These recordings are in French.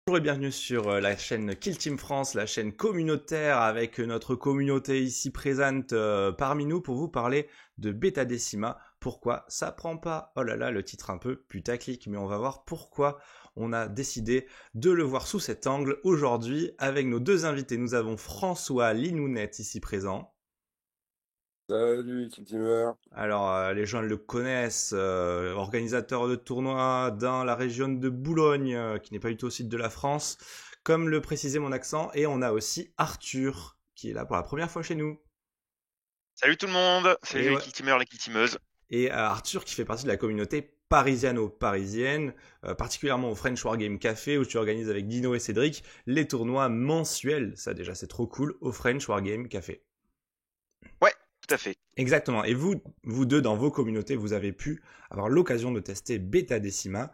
Bonjour et bienvenue sur la chaîne Kill Team France, la chaîne communautaire avec notre communauté ici présente parmi nous pour vous parler de Beta Decima. Pourquoi ça prend pas? Oh là là, le titre un peu putaclic, mais on va voir pourquoi on a décidé de le voir sous cet angle aujourd'hui avec nos deux invités. Nous avons François Linounet ici présent. Salut, Kill Teamer. Alors, les gens le connaissent, organisateur de tournois dans la région de Boulogne, qui n'est pas du tout au sud de la France, comme le précisait mon accent. Et on a aussi Arthur, qui est là pour la première fois chez nous. Salut tout le monde, salut Et, les ouais, Kiltimeurs, les Kiltimeuses. et Arthur qui fait partie de la communauté parisiano-parisienne, particulièrement au French Wargame Café, où tu organises avec Dino et Cédric les tournois mensuels. Ça déjà, c'est trop cool, au French Wargame Café. Ouais, tout à fait. Exactement. Et vous deux, dans vos communautés, vous avez pu avoir l'occasion de tester Beta Decima.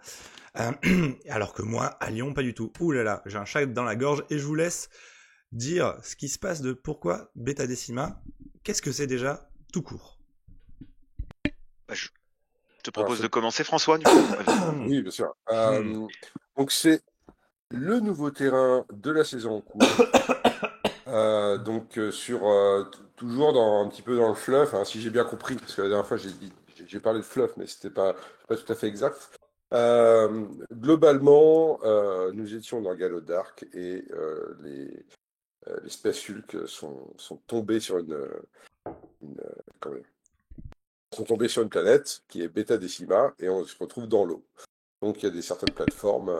Alors que moi, à Lyon, pas du tout. Ouh là là, j'ai un chat dans la gorge et je vous laisse dire ce qui se passe de pourquoi Beta Decima. Qu'est-ce que c'est déjà, tout court? Je te Alors, propose c'est- de commencer François, du coup. Oui, bien sûr. Hmm. Donc, c'est le nouveau terrain de la saison en cours. Toujours un petit peu dans le fluff, hein, si j'ai bien compris, parce que la dernière fois, j'ai parlé de fluff, mais c'était pas tout à fait exact. Globalement, nous étions dans Gallo Dark et les Space Hulk sont tombés sur comment dire, sont tombés sur une planète qui est Beta Decima et on se retrouve dans l'eau. Donc il y a certaines plateformes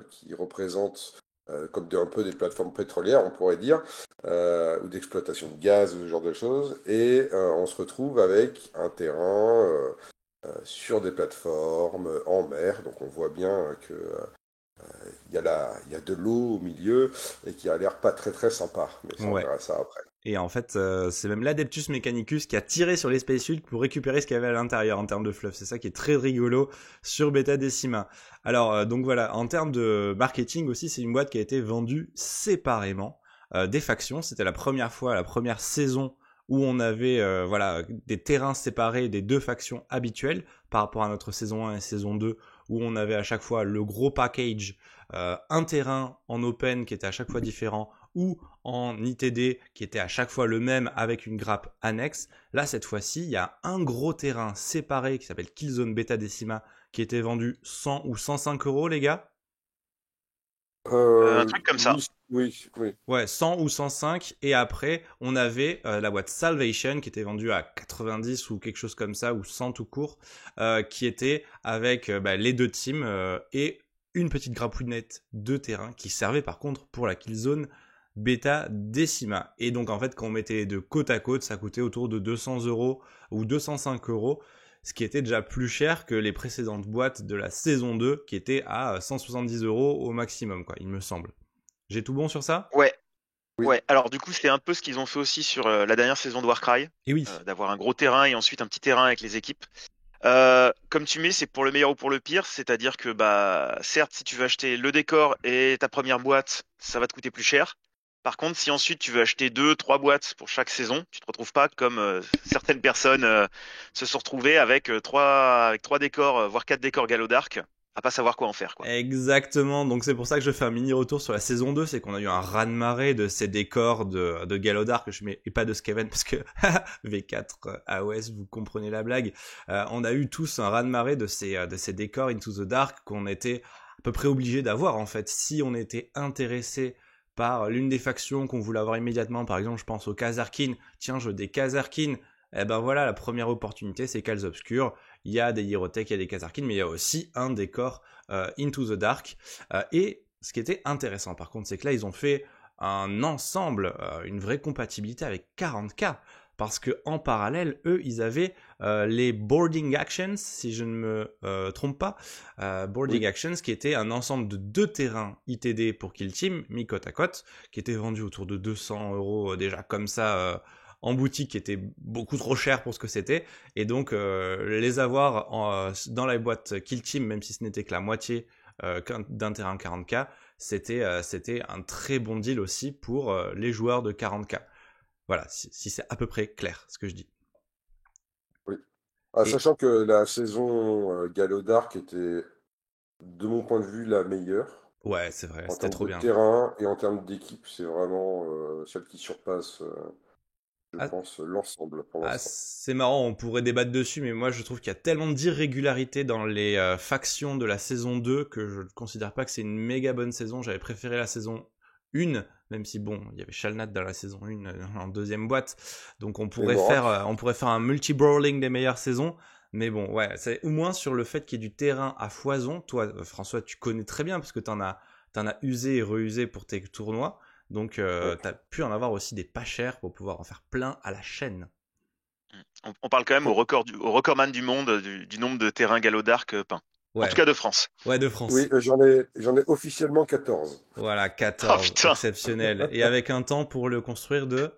qui représentent un peu des plateformes pétrolières, on pourrait dire, ou d'exploitation de gaz, ou ce genre de choses. Et on se retrouve avec un terrain sur des plateformes en mer. Donc on voit bien que il y a de l'eau au milieu et qui a l'air pas très très sympa. Mais ça, on Ouais. verra ça après. Et en fait, c'est même l'Adeptus Mechanicus qui a tiré sur les Space Hulk pour récupérer ce qu'il y avait à l'intérieur en termes de fluff. C'est ça qui est très rigolo sur Beta Decima. Alors, donc voilà, en termes de marketing aussi, c'est une boîte qui a été vendue séparément des factions. C'était la première fois, la première saison où on avait voilà, des terrains séparés des deux factions habituelles par rapport à notre saison 1 et saison 2 où on avait à chaque fois le gros package, un terrain en open qui était à chaque fois différent ou en ITD qui était à chaque fois le même avec une grappe annexe. Là, cette fois-ci, il y a un gros terrain séparé qui s'appelle Killzone Beta Decima qui était vendu 100 ou 105 euros, les gars. Un truc comme ça. Oui, oui, oui. Ouais, 100 ou 105. Et après, on avait la boîte Salvation qui était vendue à 90 ou quelque chose comme ça, ou 100 tout court, qui était avec les deux teams et une petite grappouillette de terrain qui servait par contre pour la Killzone Beta Decima. Et donc en fait, quand on mettait les deux côte à côte, ça coûtait autour de 200 euros ou 205 euros, ce qui était déjà plus cher que les précédentes boîtes de la saison 2 qui étaient à 170 euros au maximum, quoi, il me semble. J'ai tout bon sur ça? Ouais, Oui. ouais. Alors du coup, c'est un peu ce qu'ils ont fait aussi sur la dernière saison de Warcry, Et oui. d'avoir un gros terrain et ensuite un petit terrain avec les équipes. Comme tu mets, c'est pour le meilleur ou pour le pire, c'est-à-dire que bah certes, si tu veux acheter le décor et ta première boîte, ça va te coûter plus cher. Par contre, si ensuite tu veux acheter 2, 3 boîtes pour chaque saison, tu te retrouves pas comme certaines personnes se sont retrouvées avec trois décors, voire 4 décors Gallo Dark, à pas savoir quoi en faire, quoi. Exactement, donc c'est pour ça que je fais un mini retour sur la saison 2, c'est qu'on a eu un raz-de-marée de ces décors de Galodar que je mets, et pas de Skaven parce que V4 AOS, vous comprenez la blague. On a eu tous un raz-de-marée de ces décors Into the Dark qu'on était à peu près obligé d'avoir en fait si on était intéressé par l'une des factions qu'on voulait avoir immédiatement. Par exemple, je pense aux Kazarkin. Tiens, je veux des Kazarkin. Eh ben voilà, la première opportunité, c'est Kals Obscur. Il y a des Hirotech, il y a des Kazarkin, mais il y a aussi un décor Into the Dark. Et ce qui était intéressant, par contre, c'est que là, ils ont fait un ensemble, une vraie compatibilité avec 40K. Parce que en parallèle, eux, ils avaient les Boarding Actions, si je ne me trompe pas. Boarding Oui. Actions, qui était un ensemble de 2 terrains ITD pour Kill Team, mis côte à côte, qui était vendu autour de 200 euros déjà comme ça en boutique, qui était beaucoup trop cher pour ce que c'était. Et donc, les avoir dans la boîte Kill Team, même si ce n'était que la moitié d'un terrain 40K, c'était un très bon deal aussi pour les joueurs de 40K. Voilà, si c'est à peu près clair ce que je dis. Oui. Et Sachant que la saison Gallo Dark était, de mon point de vue, la meilleure. Ouais, c'est vrai, En c'était termes trop de bien. terrain et en termes d'équipe, c'est vraiment celle qui surpasse, je Ah, pense, l'ensemble pour l'instant. c'est marrant, on pourrait débattre dessus, mais moi je trouve qu'il y a tellement d'irrégularités dans les factions de la saison 2 que je ne considère pas que c'est une méga bonne saison. J'avais préféré la saison 1, même si bon, il y avait Shalnat dans la saison 1 en deuxième boîte. Donc Et Morak, on pourrait faire un multi-brawling des meilleures saisons. Mais bon, ouais, c'est au moins sur le fait qu'il y ait du terrain à foison. Toi, François, tu connais très bien parce que t'en as usé et reusé pour tes tournois. Donc, ouais. t'as pu en avoir aussi des pas chers pour pouvoir en faire plein à la chaîne. On parle quand même au recordman du monde du nombre de terrains Gallo d'Arc peints. En tout Ouais, cas de France. ouais, de Oui, France. j'en ai officiellement 14. Voilà, Oh 14, putain. exceptionnel. Et avec un temps pour le construire de...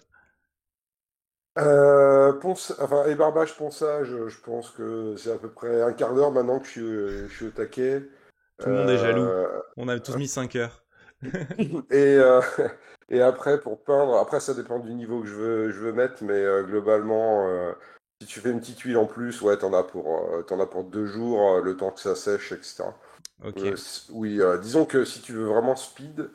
Enfin, et Barbage Ponçage, je pense que c'est à peu près un quart d'heure maintenant que je suis au taquet. Tout le monde est jaloux. Euh, On a tous mis 5 heures. et, et après, pour peindre, après ça dépend du niveau que je veux mettre, mais globalement, si tu fais une petite huile en plus, ouais, t'en as pour 2 jours, le temps que ça sèche, etc. Ok. Oui, disons que si tu veux vraiment speed,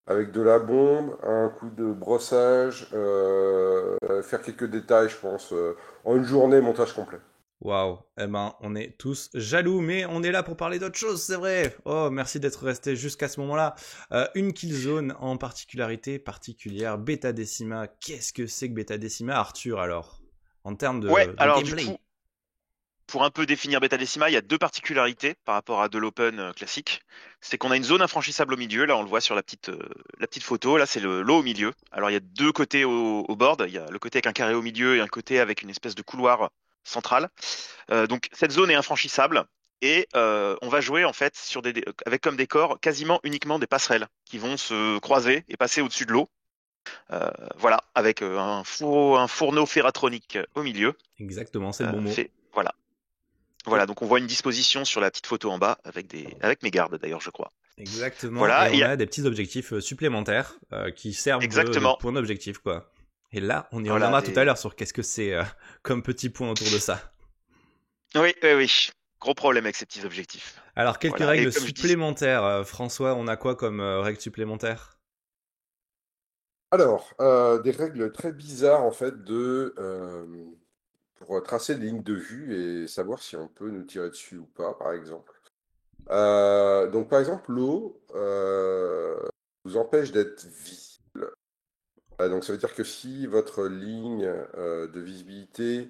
avec de la bombe, un coup de brossage, faire quelques détails, je pense, en une journée, montage complet. Waouh. Eh ben, on est tous jaloux, mais on est là pour parler d'autre chose, c'est vrai. Oh, merci d'être resté jusqu'à ce moment-là. Une killzone en particularité particulière. Beta Decima. Qu'est-ce que c'est que Beta Decima, Arthur, alors? En termes Ouais, de alors du coup, gameplay. pour un peu définir Beta Decima, il y a deux particularités par rapport à de l'open classique. C'est qu'on a une zone infranchissable au milieu, là on le voit sur la petite photo, là c'est l'eau au milieu. Alors il y a deux côtés au board, il y a le côté avec un carré au milieu et un côté avec une espèce de couloir central. Donc cette zone est infranchissable et on va jouer en fait avec comme décor quasiment uniquement des passerelles qui vont se croiser et passer au-dessus de l'eau. Voilà, avec un fourneau ferratronique au milieu. Exactement, c'est le bon mot. Voilà. Voilà, donc on voit une disposition sur la petite photo en bas avec mes gardes d'ailleurs, je crois. Exactement, et Voilà, on a des petits objectifs supplémentaires qui servent de exactement. point d'objectif, quoi. Et là, on y Voilà, reviendra tout à l'heure sur qu'est-ce que c'est comme petit point autour de ça. Oui, oui, oui. Gros problème avec ces petits objectifs. Alors, quelques Voilà, et règles comme je dis, supplémentaires. François, on a quoi comme règles supplémentaires? Alors, des règles très bizarres, en fait, pour tracer les lignes de vue et savoir si on peut nous tirer dessus ou pas, par exemple. Donc, par exemple, l'eau vous empêche d'être visible. Donc ça veut dire que si votre ligne de visibilité,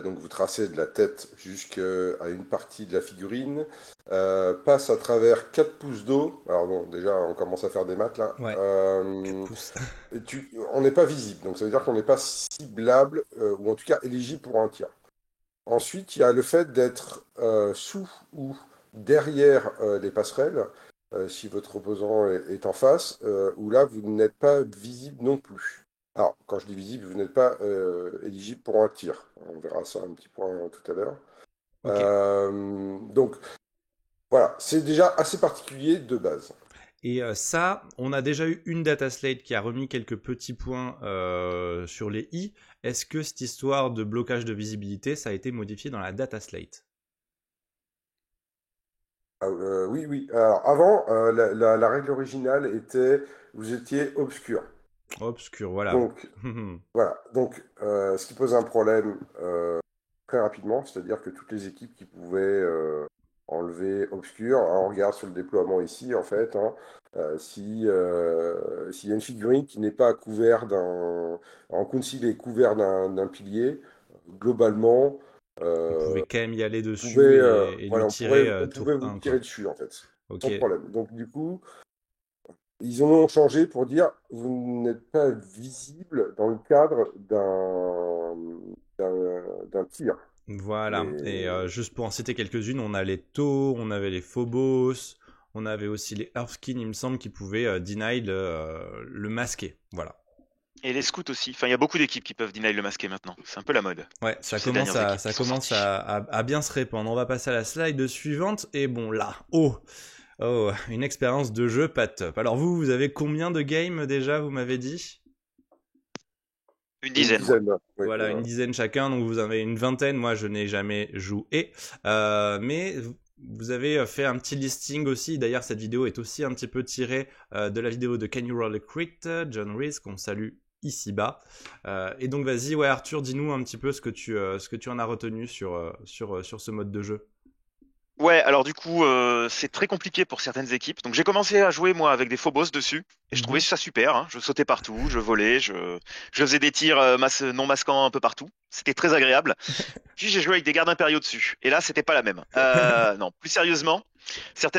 donc vous tracez de la tête jusqu'à une partie de la figurine, passe à travers 4 pouces d'eau, alors bon, déjà on commence à faire des maths là, Ouais, 4 pouces. on n'est pas visible, donc ça veut dire qu'on n'est pas ciblable, ou en tout cas éligible pour un tir. Ensuite, il y a le fait d'être sous ou derrière les passerelles, si votre opposant est en face, où là, vous n'êtes pas visible non plus. Alors, quand je dis visible, vous n'êtes pas éligible pour un tir. On verra ça un petit point tout à l'heure. Ok. Donc, voilà, c'est déjà assez particulier de base. Et ça, on a déjà eu une data slate qui a remis quelques petits points sur les i. Est-ce que cette histoire de blocage de visibilité, ça a été modifié dans la data slate? Oui, oui. Alors, avant, la règle originale était, vous étiez obscur. Obscur, voilà. Donc, voilà, donc ce qui pose un problème très rapidement, c'est-à-dire que toutes les équipes qui pouvaient enlever Obscur, hein, on regarde sur le déploiement ici, en fait, hein, s'il y a une figurine qui n'est pas couverte en conceal est couvert d'un pilier, globalement, On pouvait euh, quand même y aller dessus et lui voilà, tirer on pouvait tour vous 1, tirer quoi. dessus, en fait, Ok, sans problème. Donc, du coup, ils ont changé pour dire vous n'êtes pas visible dans le cadre d'un tir. voilà. Et Les... juste pour en citer quelques-unes, on a les Tau, on avait les Phobos, on avait aussi les Earthkin, il me semble, qui pouvaient deny le masquer. Voilà. et les scouts aussi. Enfin, il y a beaucoup d'équipes qui peuvent deny le masquer maintenant. C'est un peu la mode Ouais, sur ces dernières équipes ça qui sont commence sorties. à bien se répandre. On va passer à la slide suivante. Et bon, là, oh, une expérience de jeu pas top. Alors vous avez combien de games déjà, vous m'avez dit? Une Une dizaine, moi. dizaine, oui, Voilà, une dizaine chacun, donc vous en avez une vingtaine. Moi, je n'ai jamais joué. Mais Vous avez fait un petit listing aussi. D'ailleurs, cette vidéo est aussi un petit peu tirée de la vidéo de Can You Roll a Crit, John Reese, qu'on salue ici bas. Et donc, vas-y, ouais, Arthur, dis-nous un petit peu ce que tu en as retenu sur ce mode de jeu. Ouais, alors du coup, c'est très compliqué pour certaines équipes. Donc j'ai commencé à jouer moi avec des faux boss dessus, et je trouvais ça super. Hein. Je sautais partout, je volais, je faisais des tirs non masquants un peu partout. C'était très agréable. Puis j'ai joué avec des gardes impériaux dessus, et là c'était pas la même. Non, plus sérieusement,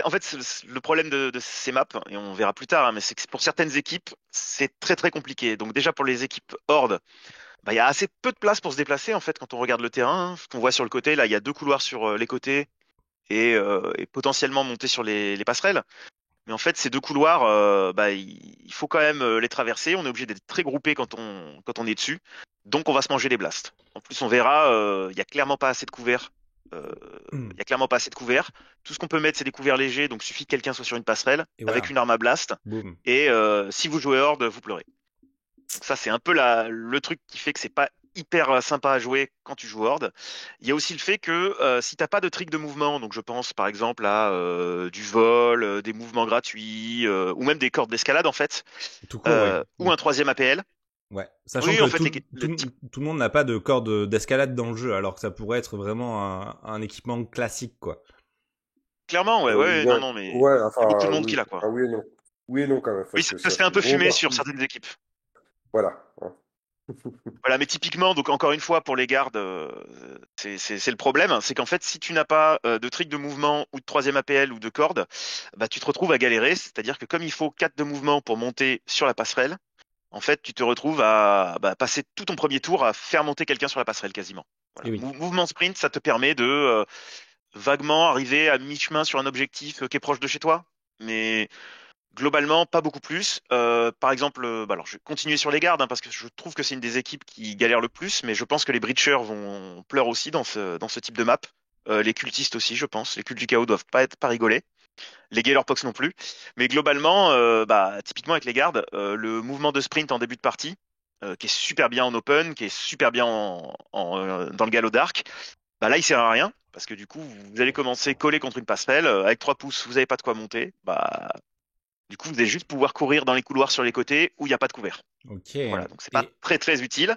en fait, le problème de ces maps, et on verra plus tard, hein, mais c'est que pour certaines équipes, c'est très très compliqué. Donc déjà pour les équipes Horde, bah, il y a assez peu de place pour se déplacer en fait quand on regarde le terrain. Hein. Ce qu'on voit sur le côté, là, il y a 2 couloirs sur les côtés et potentiellement monter sur les passerelles. Mais en fait, ces 2 couloirs, bah, il faut quand même les traverser. On est obligé d'être très groupé quand on est dessus. Donc, on va se manger les blasts. En plus, on verra, il y a clairement pas assez de couverts. Il y a clairement pas assez de couverts. Tout ce qu'on peut mettre, c'est des couverts légers. Donc, suffit que quelqu'un soit sur une passerelle Et voilà. avec une arme à blast. Boum. Et si vous jouez Horde, vous pleurez. Donc ça, c'est un peu le truc qui fait que c'est pas hyper sympa à jouer quand tu joues Horde. Il y a aussi le fait que si t'as pas de trick de mouvement, donc je pense par exemple à du vol, des mouvements gratuits, ou même des cordes d'escalade en fait, Tout court, ouais. ou un troisième APL. Ouais, sachant Oui, que en fait, tout le monde n'a pas de corde d'escalade dans le jeu, alors que ça pourrait être vraiment un équipement classique, quoi. clairement, ouais, non, mais il Ouais, y a enfin, beaucoup de monde oui. qui l'a quoi. Ah, oui et non. Oui et non, quand même, Oui, parce que ça ça se fait un fait peu gros fumer sur marquis. certaines équipes. Voilà. Hein. Voilà, mais typiquement, donc encore une fois, pour les gardes, c'est le problème, c'est qu'en fait, si tu n'as pas de trick de mouvement ou de troisième APL ou de corde, bah, tu te retrouves à galérer. C'est-à-dire que comme il faut 4 de mouvement pour monter sur la passerelle, en fait, tu te retrouves à passer tout ton premier tour à faire monter quelqu'un sur la passerelle quasiment. Et Voilà. oui. Mouvement sprint, ça te permet de vaguement arriver à mi-chemin sur un objectif qui est proche de chez toi, mais globalement, pas beaucoup plus. Par exemple, alors je vais continuer sur les gardes hein, parce que je trouve que c'est une des équipes qui galère le plus, mais je pense que les breachers vont pleurer aussi dans ce type de map. Les cultistes aussi, je pense. Les cultes du chaos doivent pas rigoler. Les Galerpox non plus. Mais globalement, typiquement avec les gardes, le mouvement de sprint en début de partie, qui est super bien en open, qui est super bien dans le galop d'arc, bah là il sert à rien. Parce que du coup, vous allez commencer collé contre une passerelle, avec 3 pouces, vous n'avez pas de quoi monter. Bah, du coup, vous allez juste pouvoir courir dans les couloirs sur les côtés où il n'y a pas de couvert. Ok. Voilà, donc c'est pas Et très très utile.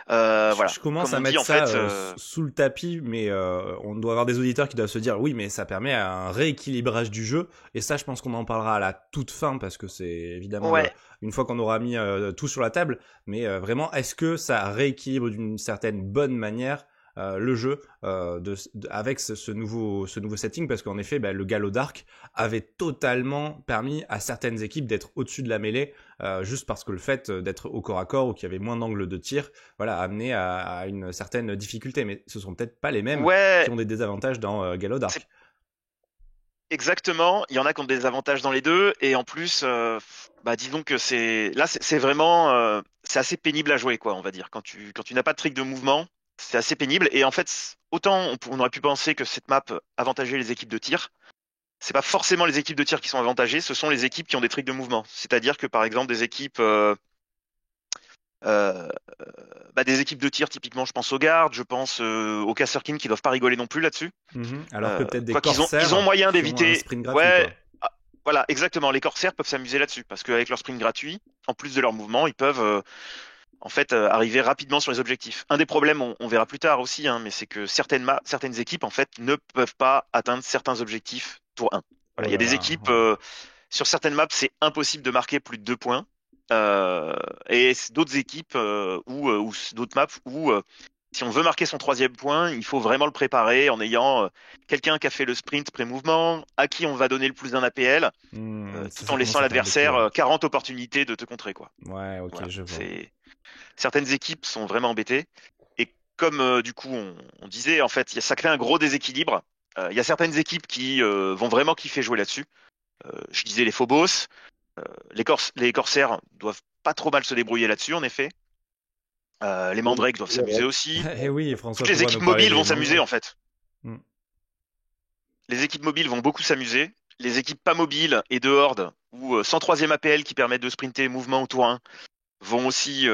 Voilà, je commence comme à on dit mettre en ça fait. sous le tapis, mais on doit avoir des auditeurs qui doivent se dire oui, mais ça permet un rééquilibrage du jeu. Et ça, je pense qu'on en parlera à la toute fin parce que c'est évidemment Ouais, une fois qu'on aura mis tout sur la table. Mais vraiment, est-ce que ça rééquilibre d'une certaine bonne manière le jeu avec ce nouveau setting? Parce qu'en effet, le Gallo Dark avait totalement permis à certaines équipes d'être au-dessus de la mêlée, juste parce que le fait d'être au corps à corps ou qu'il y avait moins d'angles de tir, voilà, amené à une certaine difficulté. Mais ce sont peut-être pas les mêmes qui ouais, ont des désavantages dans Gallo c'est Dark. exactement. Il y en a qui ont des avantages dans les deux, et en plus, disons que c'est vraiment, c'est assez pénible à jouer, quoi, on va dire. Quand tu n'as pas de trick de mouvement, c'est assez pénible. Et en fait, autant on aurait pu penser que cette map avantageait les équipes de tir. C'est pas forcément les équipes de tir qui sont avantagées, ce sont les équipes qui ont des tricks de mouvement. C'est-à-dire que par exemple des équipes, euh, des équipes de tir, typiquement, je pense aux gardes, je pense aux Kasserkin qui doivent pas rigoler non plus là-dessus. Alors que peut-être des Quoi qu'ils ont corsaires moyen qui ont un d'éviter. sprint gratuit, Ouais, quoi. ah, voilà, exactement. Les corsaires peuvent s'amuser là-dessus parce qu'avec leur sprint gratuit, en plus de leur mouvement, ils peuvent en fait arriver rapidement sur les objectifs. Un des problèmes, on verra plus tard aussi, hein, mais c'est que certaines équipes en fait ne peuvent pas atteindre certains objectifs tour 1. Voilà, Oh il y a là des là. équipes sur certaines maps, c'est impossible de marquer plus de 2 points. Et c'est d'autres équipes ou d'autres maps où si on veut marquer son 3e point, il faut vraiment le préparer en ayant quelqu'un qui a fait le sprint pré-mouvement, à qui on va donner le plus d'un APL, tout Ça en laissant commence à à faire beaucoup, l'adversaire ouais. 40 opportunités de te contrer, quoi. Ouais, ok, Voilà, je vois. certaines équipes sont vraiment embêtées. Et comme du coup on disait, en fait, ça crée un gros déséquilibre. Il y a certaines équipes qui vont vraiment kiffer jouer là-dessus. Je disais les Phobos, les Corsaires doivent pas trop mal se débrouiller là-dessus, en effet. Les Mandrakes doivent s'amuser aussi. Eh oui, François Toutes les pourra équipes nous parler mobiles des vont s'amuser, Mandrakes. en fait. Mm. Les équipes mobiles vont beaucoup s'amuser. Les équipes pas mobiles et de horde ou sans 3e APL qui permettent de sprinter mouvement au tour 1 vont aussi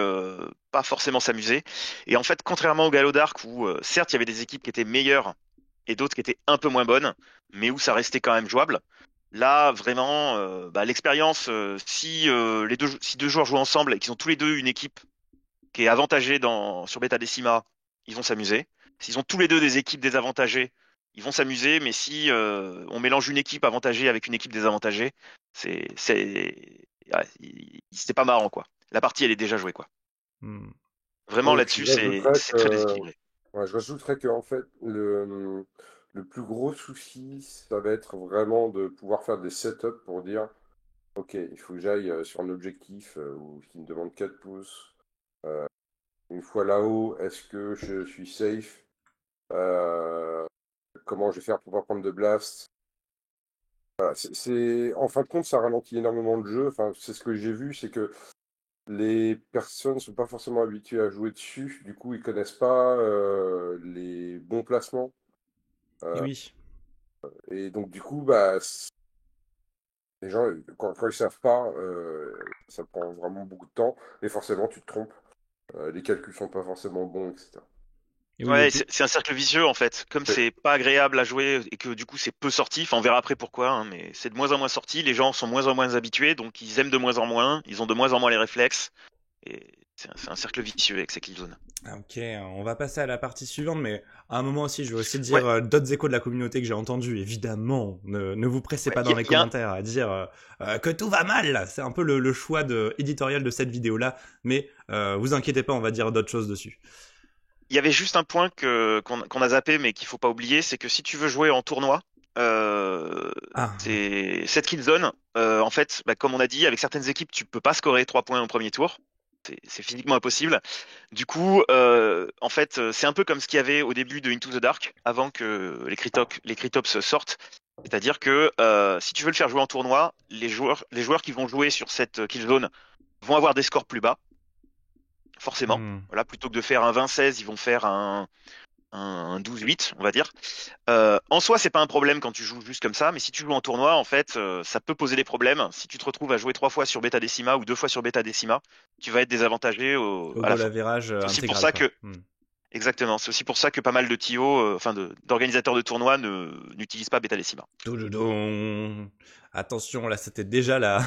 pas forcément s'amuser. Et en fait, contrairement au Gallo d'Arc où certes il y avait des équipes qui étaient meilleures et d'autres qui étaient un peu moins bonnes, mais où ça restait quand même jouable. Là, vraiment, l'expérience, si deux joueurs jouent ensemble et qu'ils ont tous les deux une équipe qui est avantagée sur Beta Decima, ils vont s'amuser. S'ils ont tous les deux des équipes désavantagées, ils vont s'amuser. Mais si on mélange une équipe avantagée avec une équipe désavantagée, c'était pas marrant, quoi. La partie, elle est déjà jouée, quoi. Hmm. Vraiment, Oui, et puis là-dessus, j'ajouterais c'est très déséquilibré. ouais, je rajouterais que en fait, le plus gros souci, ça va être vraiment de pouvoir faire des setups pour dire, OK, il faut que j'aille sur un objectif qui me demande 4 pouces. Une fois là-haut, est-ce que je suis safe? Euh, Comment je vais faire pour pas prendre de blast? Voilà, en fin de compte, ça ralentit énormément le jeu. Enfin, c'est ce que j'ai vu, c'est que les personnes ne sont pas forcément habituées à jouer dessus. Du coup, ils connaissent pas les bons placements. Et Euh, oui. et donc, du coup, bah, les gens, quand ils savent pas, ça prend vraiment beaucoup de temps. Et forcément, tu te trompes. Les calculs sont pas forcément bons, etc. Et oui, Ouais, c'est un cercle vicieux en fait. Comme Ouais. c'est pas agréable à jouer et que du coup c'est peu sorti, enfin on verra après pourquoi, hein, mais c'est de moins en moins sorti, les gens sont moins en moins habitués, donc ils aiment de moins en moins, ils ont de moins en moins les réflexes, et c'est un cercle vicieux avec ces killzones. Ah, ok, on va passer à la partie suivante, mais à un moment aussi, je vais aussi Ouais, dire d'autres échos de la communauté que j'ai entendus. Évidemment, ne vous pressez ouais, pas dans les il y a commentaires à dire que tout va mal. C'est un peu le choix éditorial de cette vidéo-là, mais vous inquiétez pas, on va dire d'autres choses dessus. il y avait juste un point qu'on a zappé mais qu'il faut pas oublier, c'est que si tu veux jouer en tournoi, euh, Ah, c'est cette killzone, en fait, bah, comme on a dit, avec certaines équipes tu peux pas scorer 3 points au premier tour. C'est physiquement impossible. Du coup, en fait, c'est un peu comme ce qu'il y avait au début de Into the Dark, avant que les Critops sortent. C'est-à-dire que si tu veux le faire jouer en tournoi, les joueurs qui vont jouer sur cette kill zone vont avoir des scores plus bas, forcément. hmm. Voilà, plutôt que de faire un 20-16, ils vont faire un 12-8, on va dire. En soi, c'est pas un problème quand tu joues juste comme ça, mais si tu joues en tournoi, en fait, ça peut poser des problèmes. Si tu te retrouves à jouer 3 fois sur Beta Decima ou 2 fois sur Beta Decima, tu vas être désavantagé Au à la goal fin. average C'est aussi pour intégral, ça quoi. que, exactement, c'est aussi pour ça que pas mal de TO, d'organisateurs de tournois n'utilisent pas Beta Decima. Toudoudon. Attention, là, c'était déjà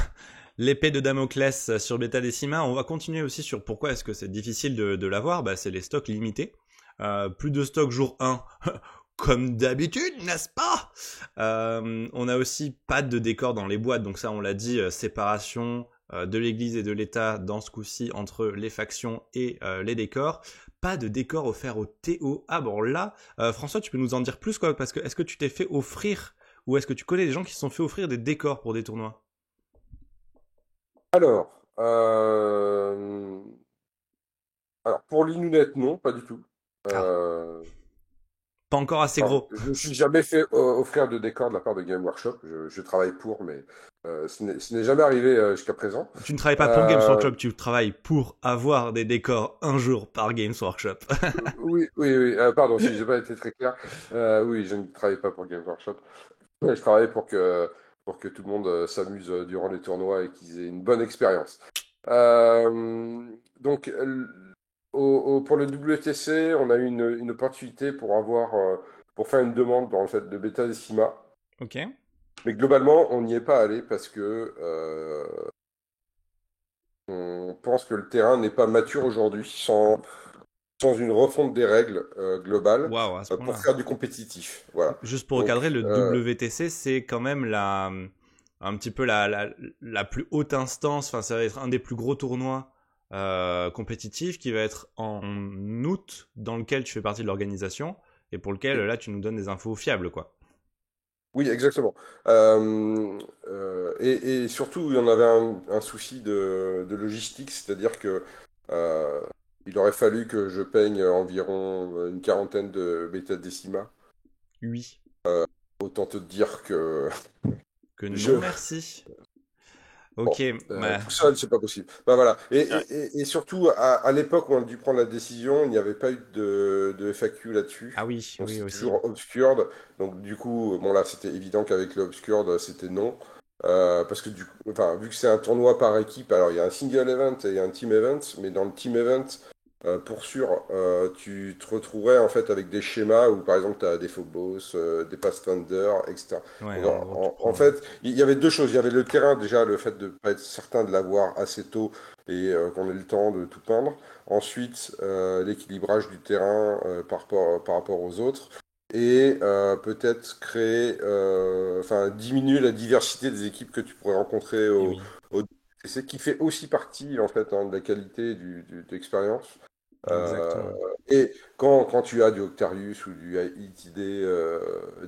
l'épée de Damoclès sur Beta Decima. On va continuer aussi sur pourquoi est-ce que c'est difficile de l'avoir. Bah, c'est les stocks limités. Plus de stocks jour 1, comme d'habitude, n'est-ce pas? On a aussi pas de décor dans les boîtes, donc ça on l'a dit, séparation de l'église et de l'État dans ce coup-ci entre les factions et les décors. Pas de décor offert au TO. Ah bon là, François, tu peux nous en dire plus quoi? Parce que est-ce que tu t'es fait offrir ou est-ce que tu connais des gens qui se sont fait offrir des décors pour des tournois? Alors, euh, alors pour l'Inounet, non, pas du tout. Ah, Euh, pas encore assez Enfin, gros. je ne me suis jamais fait offrir de décor de la part de Game Workshop. Je travaille pour, mais ce n'est jamais arrivé jusqu'à présent. Tu ne travailles pas pour Games Euh, Workshop, tu travailles pour avoir des décors un jour par Games Workshop. oui, oui, oui. Pardon, si j'ai pas été très clair. Oui, je ne travaille pas pour Game Workshop. Mais je travaille pour que tout le monde s'amuse durant les tournois et qu'ils aient une bonne expérience. Donc, pour le WTC, on a eu une opportunité pour faire une demande dans le fait de Beta Decima. Ok. Mais globalement, on n'y est pas allé parce que on pense que le terrain n'est pas mature aujourd'hui sans une refonte des règles globales Waouh, à ce pour point-là. faire du compétitif. Voilà. Juste pour recadrer, Donc, le WTC, c'est quand même un petit peu la plus haute instance. Enfin, ça va être un des plus gros tournois compétitifs qui va être en août, dans lequel tu fais partie de l'organisation et pour lequel là, tu nous donnes des infos fiables, quoi. oui, exactement. Et surtout, il y en avait un souci de logistique, c'est-à-dire que euh, il aurait fallu que je peigne environ une quarantaine de bêta décima. Oui. Autant te dire que Que je, non, merci. bon, Ok, bah, tout seul, c'est pas possible. Bah, voilà. Ouais. Et surtout, à l'époque où on a dû prendre la décision, il n'y avait pas eu de FAQ là-dessus. ah oui, Donc oui c'était aussi. toujours obscured. Donc du coup, bon là, c'était évident qu'avec le obscured, c'était non. Parce que enfin, vu que c'est un tournoi par équipe, alors il y a un single event et un team event, mais dans le team event, pour sûr, tu te retrouverais en fait avec des schémas où par exemple tu as des Phobos, des Pathfinder, etc. Ouais, Donc, en gros, tu en prends. fait, il y avait deux choses. Il y avait le terrain, déjà, le fait de ne pas être certain de l'avoir assez tôt et qu'on ait le temps de tout peindre. Ensuite, l'équilibrage du terrain par rapport aux autres. Et peut-être créer, enfin, diminuer la diversité des équipes que tu pourrais rencontrer Et oui, au c'est ce qui fait aussi partie en fait de la qualité de l'expérience. Euh, exactement. et quand tu as du Octarius ou du ITD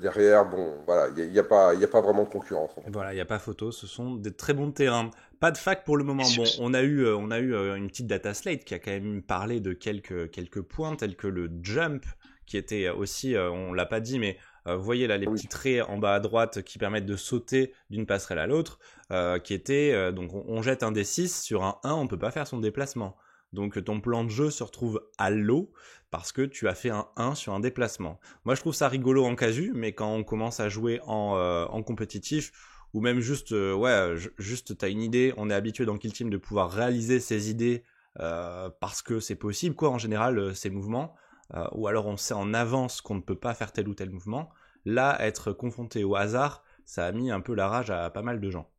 derrière, bon, voilà, il y a pas vraiment de concurrence, en fait. Voilà, il n'y a pas photo, ce sont des très bons terrains. Pas de fac pour le Et moment. sur- Bon, on a eu une petite data slate qui a quand même parlé de quelques points, tels que le jump, qui était aussi, on l'a pas dit, mais vous voyez là les Oui. petits traits en bas à droite qui permettent de sauter d'une passerelle à l'autre, qui était, donc on jette un D6, sur un 1, on peut pas faire son déplacement. Donc ton plan de jeu se retrouve à l'eau parce que tu as fait un 1 sur un déplacement. Moi je trouve ça rigolo en casu, mais quand on commence à jouer en compétitif, ou même juste, juste t'as une idée, on est habitué dans Kill Team de pouvoir réaliser ses idées parce que c'est possible, quoi, en général, ces mouvements, ou alors on sait en avance qu'on ne peut pas faire tel ou tel mouvement. Là, être confronté au hasard, ça a mis un peu la rage à pas mal de gens.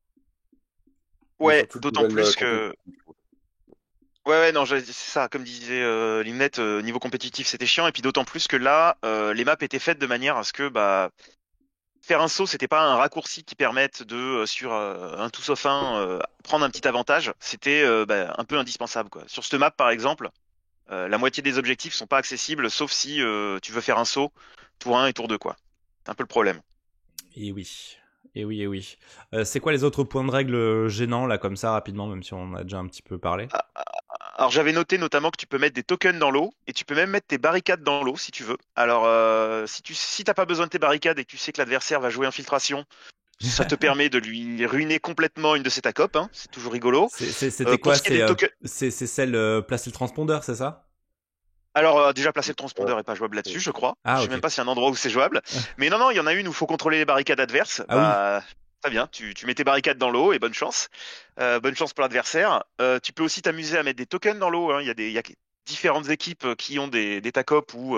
Oui, Ouais, surtout le d'autant nouvelle plus que. compétition. Ouais, non, c'est ça, comme disait Limnet, niveau compétitif, c'était chiant. Et puis d'autant plus que là, les maps étaient faites de manière à ce que bah, faire un saut, c'était pas un raccourci qui permette de, sur un tout sauf un, prendre un petit avantage. C'était bah, un peu indispensable, quoi. Sur cette map, par exemple, la moitié des objectifs sont pas accessibles, sauf si tu veux faire un saut, tour 1 et tour 2, quoi. C'est un peu le problème. Et oui. Et oui, et oui. C'est quoi les autres points de règle gênants, là, comme ça, rapidement, même si on en a déjà un petit peu parlé? Ah, alors j'avais noté notamment que tu peux mettre des tokens dans l'eau et tu peux même mettre tes barricades dans l'eau si tu veux. Alors si t'as pas besoin de tes barricades et que tu sais que l'adversaire va jouer infiltration, ça te permet de lui ruiner complètement une de ses tacopes, hein. C'est toujours rigolo. C'était Pour quoi? ce qui est des tokens, C'est celle placer le transpondeur, c'est ça? alors déjà placer le Ouais. transpondeur est pas jouable là-dessus, je crois. Ah, Je sais ok. même pas s'il y a un endroit où c'est jouable. Mais non, il y en a une où il faut contrôler les barricades adverses. Ah oui. Bah très bien, tu mets tes barricades dans l'eau et bonne chance. Bonne chance pour l'adversaire. Tu peux aussi t'amuser à mettre des tokens dans l'eau, hein. Il y a différentes équipes qui ont des tacopes où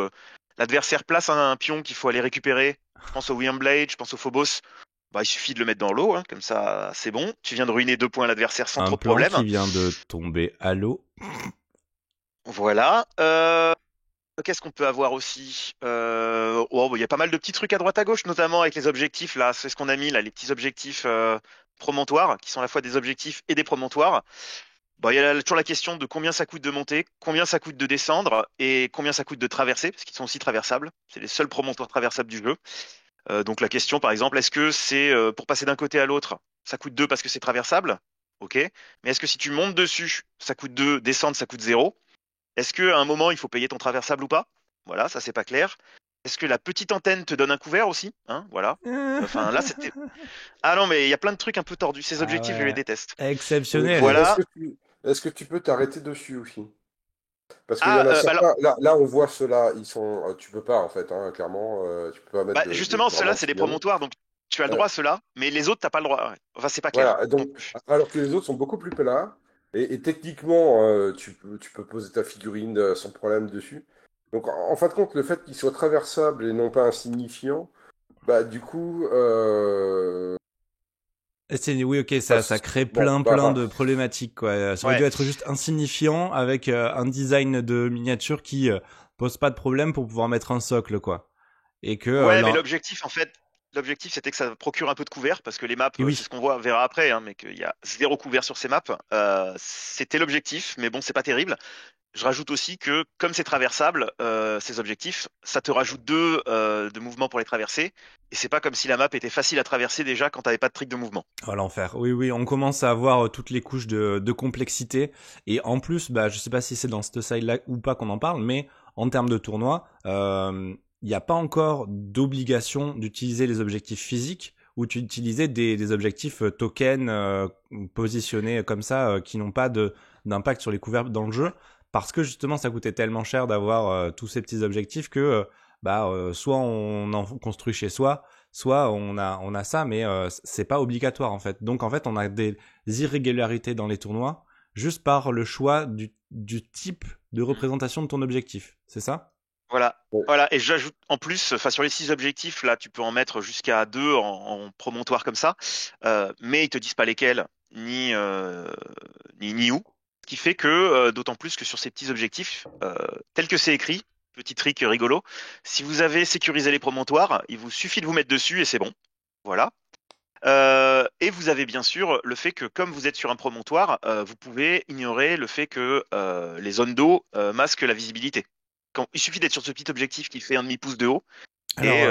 l'adversaire place un pion qu'il faut aller récupérer. Je pense au William Blade, je pense au Phobos. Bah, il suffit de le mettre dans l'eau, hein, comme ça c'est bon. Tu viens de ruiner 2 points à l'adversaire sans Un trop de plan problème. qui vient de tomber à l'eau. Voilà. Qu'est-ce qu'on peut avoir aussi oh, bon, il y a pas mal de petits trucs à droite à gauche, notamment avec les objectifs. Là, c'est ce qu'on a mis là, les petits objectifs promontoires, qui sont à la fois des objectifs et des promontoires. Bon, il y a toujours la question de combien ça coûte de monter, combien ça coûte de descendre et combien ça coûte de traverser, parce qu'ils sont aussi traversables. C'est les seuls promontoires traversables du jeu. Donc la question, par exemple, est-ce que c'est pour passer d'un côté à l'autre, ça coûte 2 parce que c'est traversable? Ok. Mais est-ce que si tu montes dessus, ça coûte 2, descendre, ça coûte 0? Est-ce qu'à un moment, il faut payer ton traversable ou pas? Voilà, ça c'est pas clair. Est-ce que la petite antenne te donne un couvert aussi? Hein, voilà. Enfin, là, c'était. Ah non, mais il y a plein de trucs un peu tordus. Ces Ah objectifs, je les ouais. déteste. Oui. Exceptionnel. Voilà. Est-ce que tu peux t'arrêter dessus aussi? Parce qu'il y Ah, en a bah, alors, certains, là on voit ceux-là, ils sont, tu peux pas en fait, hein, clairement, tu peux pas mettre justement, vraiment ceux-là, de c'est des signaux. promontoires, donc tu as le droit à ceux-là, mais les autres, t'as pas le droit. Ouais. Enfin, c'est pas clair Voilà, non donc, plus. alors que les autres sont beaucoup plus plats, et techniquement, tu peux poser ta figurine sans problème dessus. Donc, en fin de compte, le fait qu'il soit traversable et non pas insignifiant, bah, du coup, Oui, ok, bah, ça crée bon, plein, bah, plein enfin, de problématiques, quoi. Ça aurait dû Ouais. être juste insignifiant avec un design de miniature qui pose pas de problème pour pouvoir mettre un socle, quoi. Et que Ouais, mais l'objectif, c'était que ça procure un peu de couvert, parce que les maps, et c'est ce oui. qu'on voit, on verra après, hein, mais qu'il y a zéro couvert sur ces maps. C'était l'objectif, mais bon, c'est pas terrible. Je rajoute aussi que, comme c'est traversable, ces objectifs, ça te rajoute 2 de mouvements pour les traverser, et c'est pas comme si la map était facile à traverser déjà quand t'avais pas de trick de mouvement. Oh, l'enfer. Oui, oui, on commence à avoir toutes les couches de complexité. Et en plus, bah, je sais pas si c'est dans cette side-là ou pas qu'on en parle, mais en termes de tournoi, il n'y a pas encore d'obligation d'utiliser les objectifs physiques ou d'utiliser des objectifs tokens positionnés comme ça qui n'ont pas d'impact sur les couverts dans le jeu. Parce que justement, ça coûtait tellement cher d'avoir tous ces petits objectifs que soit on en construit chez soi, soit on a ça, mais c'est pas obligatoire en fait. Donc en fait, on a des irrégularités dans les tournois juste par le choix du type de représentation de ton objectif, c'est ça? Voilà. Ouais. Voilà. Et j'ajoute en plus, enfin sur les 6 objectifs, là, tu peux en mettre jusqu'à 2 en promontoire comme ça, mais ils te disent pas lesquels, ni où. Ce qui fait que, d'autant plus que sur ces petits objectifs, tel que c'est écrit, petit trick rigolo, si vous avez sécurisé les promontoires, il vous suffit de vous mettre dessus et c'est bon. Voilà. Et vous avez bien sûr le fait que comme vous êtes sur un promontoire, vous pouvez ignorer le fait que les zones d'eau masquent la visibilité. Il suffit d'être sur ce petit objectif qui fait un demi-pouce de haut Alors, et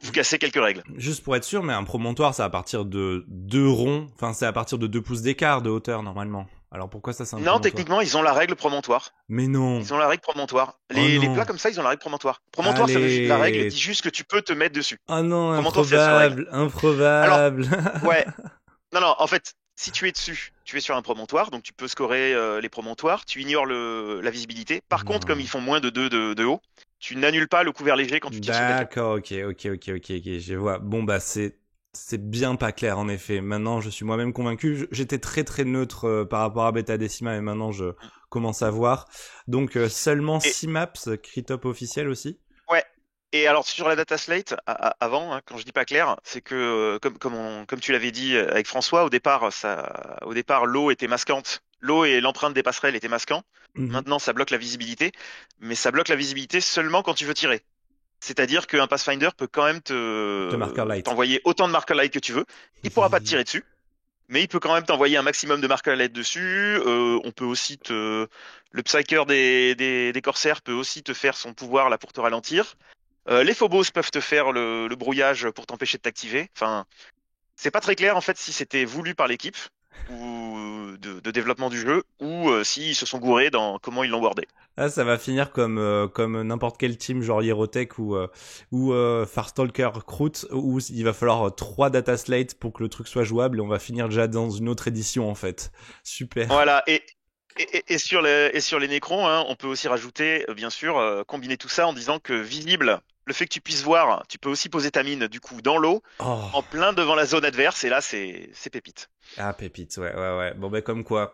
vous cassez quelques règles. juste pour être sûr, mais un promontoire, c'est à partir de 2 ronds, enfin c'est à partir de 2 pouces d'écart de hauteur normalement. Alors pourquoi ça c'est un Non, promontoire? techniquement, ils ont la règle promontoire. Mais non. Ils ont la règle promontoire. Oh Les non. plats comme ça, ils ont la règle promontoire. Promontoire, la règle Allez. dit juste que tu peux te mettre dessus. Oh non, Promontoire, c'est la seule règle. improbable. Ouais. Non, en fait, si tu es dessus, tu es sur un promontoire, donc tu peux scorer les promontoires, tu ignores la visibilité. Par contre, comme Non. ils font moins de 2 de haut, tu n'annules pas le couvert léger quand tu tires sur quelqu'un. D'accord, ok, je vois. Bon bah c'est bien pas clair en effet. Maintenant je suis moi-même convaincu. J'étais très très neutre par rapport à Beta Decima et maintenant je commence à voir. Donc seulement Et- 6 maps, Critop officiel aussi. Ouais. Et alors sur la data slate, avant, hein, quand je dis pas clair, c'est que comme tu l'avais dit avec François, au départ, l'eau était masquante. L'eau et l'empreinte des passerelles étaient masquants. Mhm. Maintenant, ça bloque la visibilité, mais ça bloque la visibilité seulement quand tu veux tirer. C'est-à-dire qu'un Pathfinder peut quand même De marker light. t'envoyer autant de marker light que tu veux. Il pourra pas te tirer dessus, mais il peut quand même t'envoyer un maximum de marker light dessus. On peut aussi le Psyker des corsaires peut aussi te faire son pouvoir là pour te ralentir. Les Phobos peuvent te faire le brouillage pour t'empêcher de t'activer. Enfin, c'est pas très clair en fait si c'était voulu par l'équipe ou de développement du jeu ou s'ils se sont gourés dans comment ils l'ont wordé. Ah, ça va finir comme n'importe quel team genre Hierotech ou Farstalker Kroot où il va falloir 3 data slates pour que le truc soit jouable et on va finir déjà dans une autre édition en fait. Super. Voilà. Et sur les Nécrons, hein, on peut aussi rajouter, bien sûr, combiner tout ça en disant que visible, le fait que tu puisses voir, tu peux aussi poser ta mine du coup dans l'eau, Oh. en plein devant la zone adverse, et là c'est pépite. Ah pépite, ouais. Bon ben comme quoi.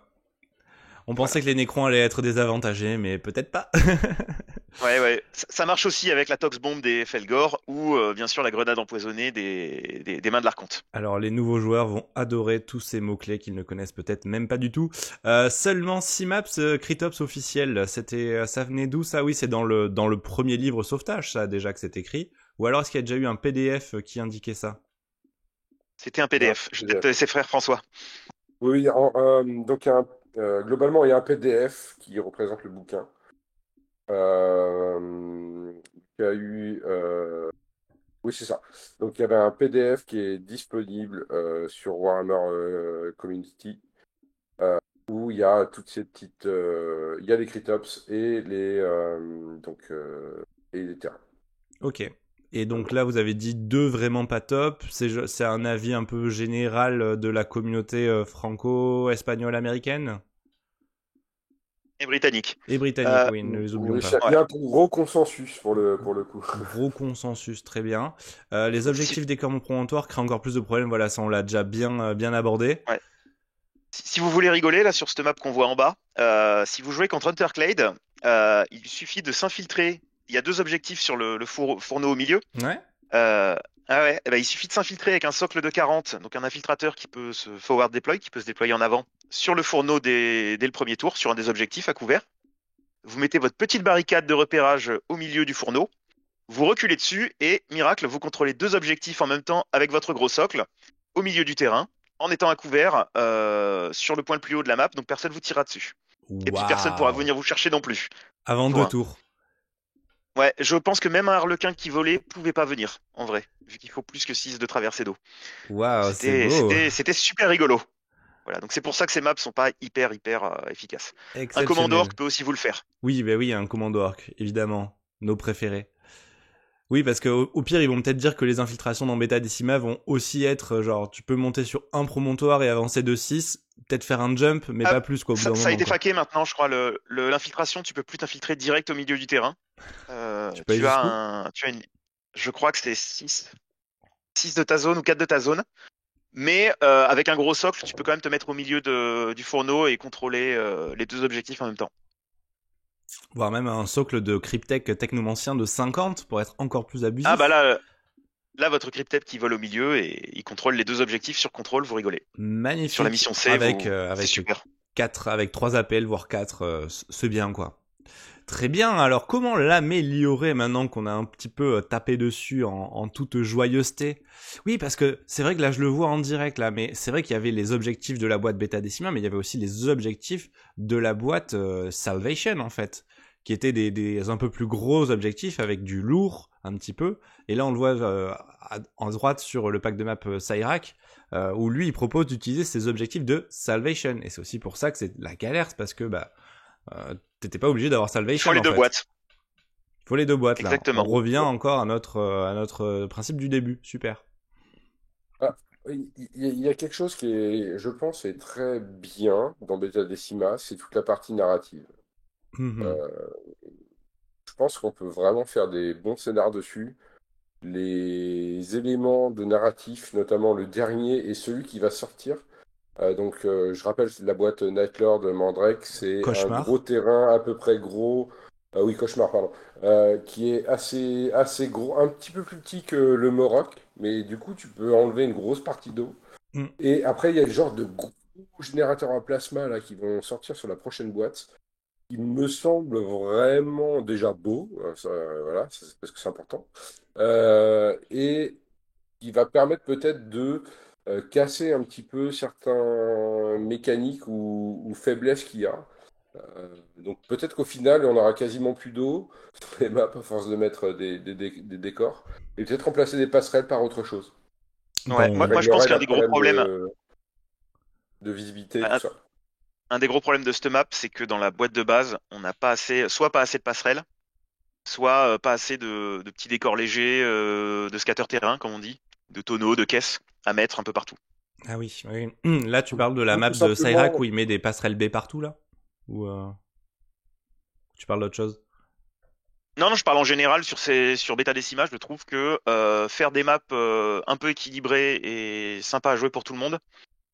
On pensait que les Nécrons allaient être désavantagés, mais peut-être pas. Ouais. Ça marche aussi avec la Tox Bomb des Felgor ou bien sûr la grenade empoisonnée des mains de l'Archonte. Alors les nouveaux joueurs vont adorer tous ces mots-clés qu'ils ne connaissent peut-être même pas du tout. Seulement 6 maps Critops officiels. Ça venait d'où ça? Oui, c'est dans le premier livre Sauvetage, ça déjà que c'est écrit. Ou alors est-ce qu'il y a déjà eu un PDF qui indiquait ça? C'était un PDF. Je vais peut-être te laisser frère François. Oui, donc globalement, il y a un PDF qui représente le bouquin. Il y a eu, oui, c'est ça. Donc, il y avait un PDF qui est disponible sur Warhammer Community où il y a toutes ces petites, il y a les Critops et et les terrains. Ok. Et donc là, vous avez dit 2 vraiment pas top. C'est un avis un peu général de la communauté franco-espagnole-américaine Et britannique. et britannique. Oui, ne les oublions Oui, pas. il y a un gros consensus pour le coup. Gros consensus, très bien. Les objectifs des corps promontoires créent encore plus de problèmes. Voilà, ça on l'a déjà bien abordé. Ouais. Si vous voulez rigoler là sur cette map qu'on voit en bas, si vous jouez contre Hunterclade, il suffit de s'infiltrer. Il y a 2 objectifs sur le fourneau au milieu. Ouais. Il suffit de s'infiltrer avec un socle de 40, donc un infiltrateur qui peut se forward deploy, qui peut se déployer en avant sur le fourneau dès le premier tour, sur un des objectifs à couvert. Vous mettez votre petite barricade de repérage au milieu du fourneau, vous reculez dessus et, miracle, vous contrôlez 2 objectifs en même temps avec votre gros socle au milieu du terrain, en étant à couvert sur le point le plus haut de la map, donc personne vous tirera dessus. Et puis personne pourra venir vous chercher non plus. Avant 2 tours. Ouais, je pense que même un harlequin qui volait pouvait pas venir, en vrai, vu qu'il faut plus que 6 de traversée d'eau. Waouh, c'est beau. C'était super rigolo. Voilà, donc c'est pour ça que ces maps sont pas hyper efficaces. Un commando orc peut aussi vous le faire. Oui, un commando orc, évidemment. Nos préférés. Oui, parce que au pire, ils vont peut-être dire que les infiltrations dans Beta Decima vont aussi être genre, tu peux monter sur un promontoire et avancer de 6, peut-être faire un jump, mais pas plus quoi. Ça a été faqué maintenant, je crois. L'infiltration, tu peux plus t'infiltrer direct au milieu du terrain. Je crois que c'est 6 de ta zone ou 4 de ta zone. Mais avec un gros socle, tu peux quand même te mettre au milieu du fourneau et contrôler les 2 objectifs en même temps. Voire même un socle de Cryptek technomancien de 50 pour être encore plus abusif. Ah bah là votre Cryptep qui vole au milieu et il contrôle les deux objectifs sur contrôle, vous rigolez. Magnifique. Sur la mission C, c'est super. 4, avec 3 APL, voire 4, c'est bien quoi. Très bien, alors comment l'améliorer maintenant qu'on a un petit peu tapé dessus en toute joyeuseté? Oui, parce que c'est vrai que là je le vois en direct là, mais c'est vrai qu'il y avait les objectifs de la boîte Beta Decima, mais il y avait aussi les objectifs de la boîte Salvation en fait, qui étaient des un peu plus gros objectifs avec du lourd un petit peu. Et là on le voit en droite sur le pack de map Cyrac, où lui il propose d'utiliser ces objectifs de Salvation. Et c'est aussi pour ça que c'est la galère, c'est parce que t'étais pas obligé d'avoir Il Salvation. faut les deux boîtes. Il faut les deux boîtes. Exactement. Là. On revient encore à notre principe du début. Super. Ah, il y a quelque chose qui est, je pense, est très bien dans Beta Decima, c'est toute la partie narrative. Euh, je pense qu'on peut vraiment faire des bons scénars dessus. Les éléments de narratif, notamment le dernier et celui qui va sortir. Je rappelle, la boîte Nightlord Mandrake, c'est un Cauchemar. gros terrain à peu près gros. Oui, Cauchemar, pardon. Qui est assez gros, un petit peu plus petit que le Morok, mais du coup, tu peux enlever une grosse partie d'eau. Mm. Et après, il y a le genre de gros générateurs à plasma là, qui vont sortir sur la prochaine boîte. Il me semble vraiment déjà beau, voilà, parce que c'est important. Et qui va permettre peut-être de casser un petit peu certains mécaniques ou faiblesses qu'il y a. Donc peut-être qu'au final, on aura quasiment plus d'eau sur les maps à force de mettre des décors. Et peut-être remplacer des passerelles par autre chose. Ouais, Bon, moi je pense Réglerait qu'un la des gros problème problèmes, de visibilité, tout un, ça. un des gros problèmes de cette map, c'est que dans la boîte de base, on n'a pas assez, soit pas assez de passerelles, soit pas assez de petits décors légers, de scatter terrain, comme on dit, de tonneaux, de caisses à mettre un peu partout. Ah oui, oui. Là, tu parles de la Ou map tout de Cyrac simplement, où il met des passerelles B partout, là? Ou tu parles d'autre chose? Non, non, je parle en général sur Beta Decima, je trouve que faire des maps un peu équilibrées et sympas à jouer pour tout le monde,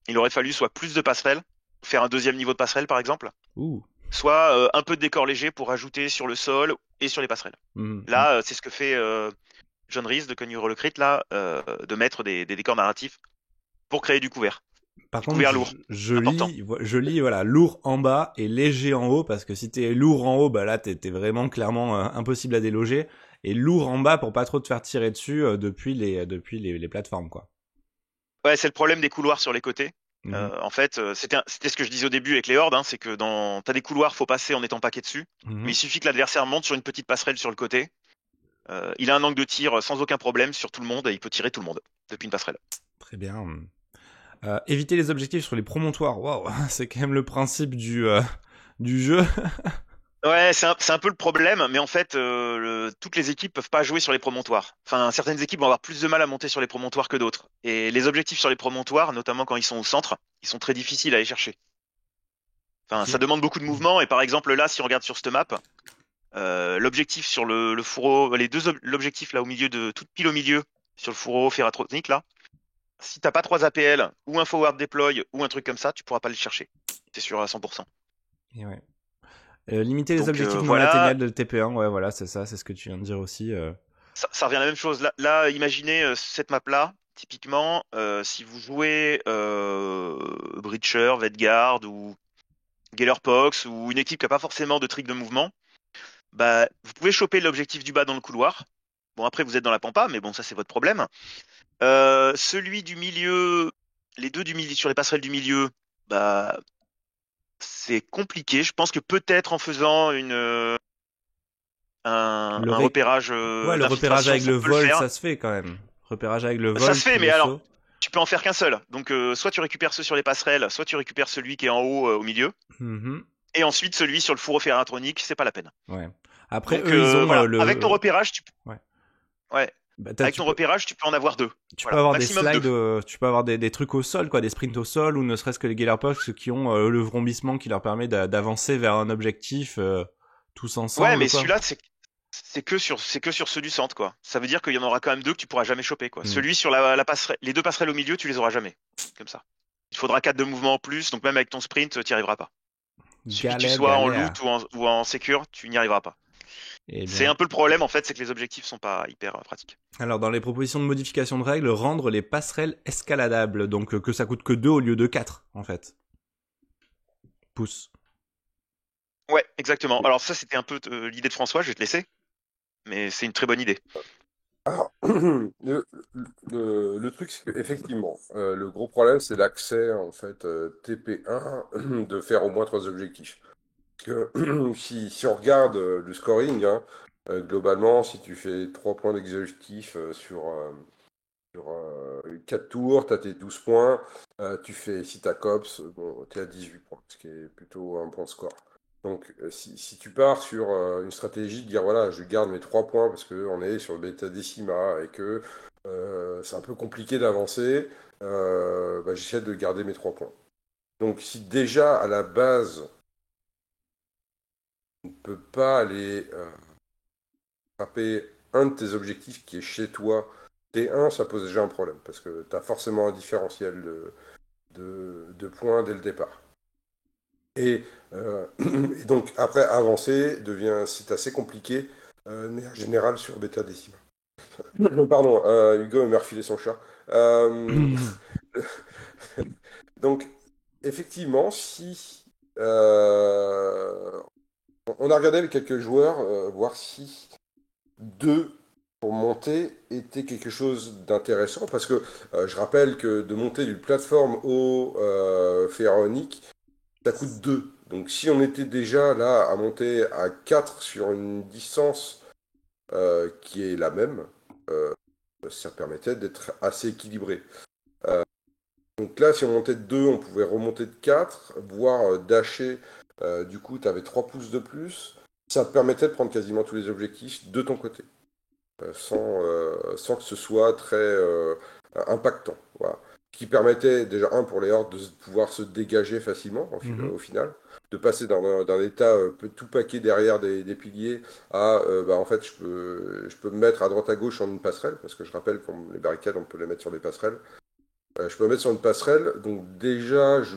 il aurait fallu soit plus de passerelles, faire un deuxième niveau de passerelle par exemple, Ouh. soit un peu de décor léger pour ajouter sur le sol et sur les passerelles. Mhm. Là, c'est ce que fait John Reese de Conure le Crit, là, de mettre des décors narratifs pour créer du couvert. Par Du contre, couvert lourd, important. je lis, voilà, lourd en bas et léger en haut, parce que si t'es lourd en haut, bah là, t'es vraiment clairement impossible à déloger, et lourd en bas pour pas trop te faire tirer dessus depuis les plateformes, quoi. Ouais, c'est le problème des couloirs sur les côtés. Mhm. En fait, c'était ce que je disais au début avec les hordes, hein, c'est que t'as des couloirs, faut passer en étant paquet dessus, Mhm. mais il suffit que l'adversaire monte sur une petite passerelle sur le côté. Il a un angle de tir sans aucun problème sur tout le monde et il peut tirer tout le monde depuis une passerelle. Très bien. Éviter les objectifs sur les promontoires, waouh, c'est quand même le principe du jeu. Ouais, c'est un peu le problème, mais en fait, toutes les équipes peuvent pas jouer sur les promontoires. Enfin, certaines équipes vont avoir plus de mal à monter sur les promontoires que d'autres. Et les objectifs sur les promontoires, notamment quand ils sont au centre, ils sont très difficiles à aller chercher. Enfin, ça demande beaucoup de mouvement. Et par exemple, là, si on regarde sur cette map, l'objectif sur le fourreau, l'objectif là au milieu toute pile au milieu, sur le fourreau ferratronique là, si t'as pas 3 APL ou un forward deploy ou un truc comme ça, tu pourras pas le chercher. C'est sûr à 100%. Et ouais. Limiter les Donc objectifs non voilà, atteignables de TP1, ouais, voilà, c'est ça, c'est ce que tu viens de dire aussi. ça revient à la même chose. Là, imaginez cette map-là, typiquement, si vous jouez Breacher, Vedguard ou Gellerpox ou une équipe qui a pas forcément de trick de mouvement, bah, vous pouvez choper l'objectif du bas dans le couloir. Bon, après, vous êtes dans la pampa, mais bon, ça, c'est votre problème. Celui du milieu, les deux du milieu, sur les passerelles du milieu, bah, c'est compliqué. Je pense que peut-être en faisant Le un repérage Ouais, le repérage d'infiltration, avec ça le peut le vol, faire. ça se fait quand même. Repérage avec le vol, Ça se fait, puis mais le alors, saut. tu peux en faire qu'un seul. Donc, soit tu récupères ceux sur les passerelles, soit tu récupères celui qui est en haut au milieu. Mhm. Et ensuite, celui sur le fourreau ferratronique, c'est pas la peine. Ouais. Après, Donc, eux, ils ont voilà. le. Avec ton repérage, Ouais. ouais. Bah, Avec ton repérage, tu peux en avoir deux. tu peux Voilà. avoir des Maximum slides, deux. tu peux avoir des trucs au sol, quoi, des sprints au sol, ou ne serait-ce que les Gellerpox qui ont le vrombissement qui leur permet d'avancer vers un objectif tous Ouais, ensemble, mais quoi. celui-là, c'est que sur ceux du centre, quoi. Ça veut dire qu'il y en aura quand même deux que tu pourras jamais choper, quoi. Mm. Celui sur la passerelle, les deux passerelles au milieu, tu les auras jamais. Comme ça. Il faudra 4 de mouvement en plus, donc même avec ton sprint, tu n'y arriveras pas. Il suffit que tu Galère, sois en galère. loot ou en sécure, tu n'y arriveras pas. Eh C'est bien. un peu le problème en fait, c'est que les objectifs sont pas hyper pratiques. Alors, dans les propositions de modification de règles, rendre les passerelles escaladables. Donc, que ça coûte que 2 au lieu de 4, en fait. Pouce. Ouais, exactement. Alors ça, c'était un peu l'idée de François, je vais te laisser. Mais c'est une très bonne idée. Alors, le truc, c'est qu'effectivement, le gros problème, c'est l'accès, en fait, TP1, de faire au moins 3 objectifs. Parce que si on regarde le scoring, hein, globalement, si tu fais 3 points d'exhaustif sur 4 tours, tu as tes 12 points. Si tu as COPS, bon, tu es à 18 points, ce qui est plutôt un bon score. Donc, si tu pars sur une stratégie de dire, voilà, je garde mes 3 points parce qu'on est sur le bêta décima et que c'est un peu compliqué d'avancer, j'essaie de garder mes 3 points. Donc, si déjà, à la base, on ne peut pas aller frapper un de tes objectifs qui est chez toi, T1, ça pose déjà un problème, parce que tu as forcément un différentiel de points dès le départ. Et, et donc, après, avancer c'est assez compliqué, en général, sur bêta décima. Pardon, Hugo m'a refilé son chat. Donc, effectivement, si on a regardé avec quelques joueurs, voir si 2 pour monter était quelque chose d'intéressant, parce que je rappelle que de monter d'une plateforme au pharaonique, ça coûte 2. Donc si on était déjà là à monter à 4 sur une distance qui est la même, ça permettait d'être assez équilibré. Donc là, si on montait de 2, on pouvait remonter de 4, voire dasher. Du coup, tu avais 3 pouces de plus. Ça te permettait de prendre quasiment tous les objectifs de ton côté, sans que ce soit très impactant. Voilà. Ce qui permettait déjà, pour les hordes, de pouvoir se dégager facilement au final, de passer d'un état tout paquet derrière des piliers à, en fait, je peux me mettre à droite à gauche en une passerelle, parce que je rappelle que les barricades, on peut les mettre sur des passerelles. Je peux me mettre sur une passerelle, donc déjà, je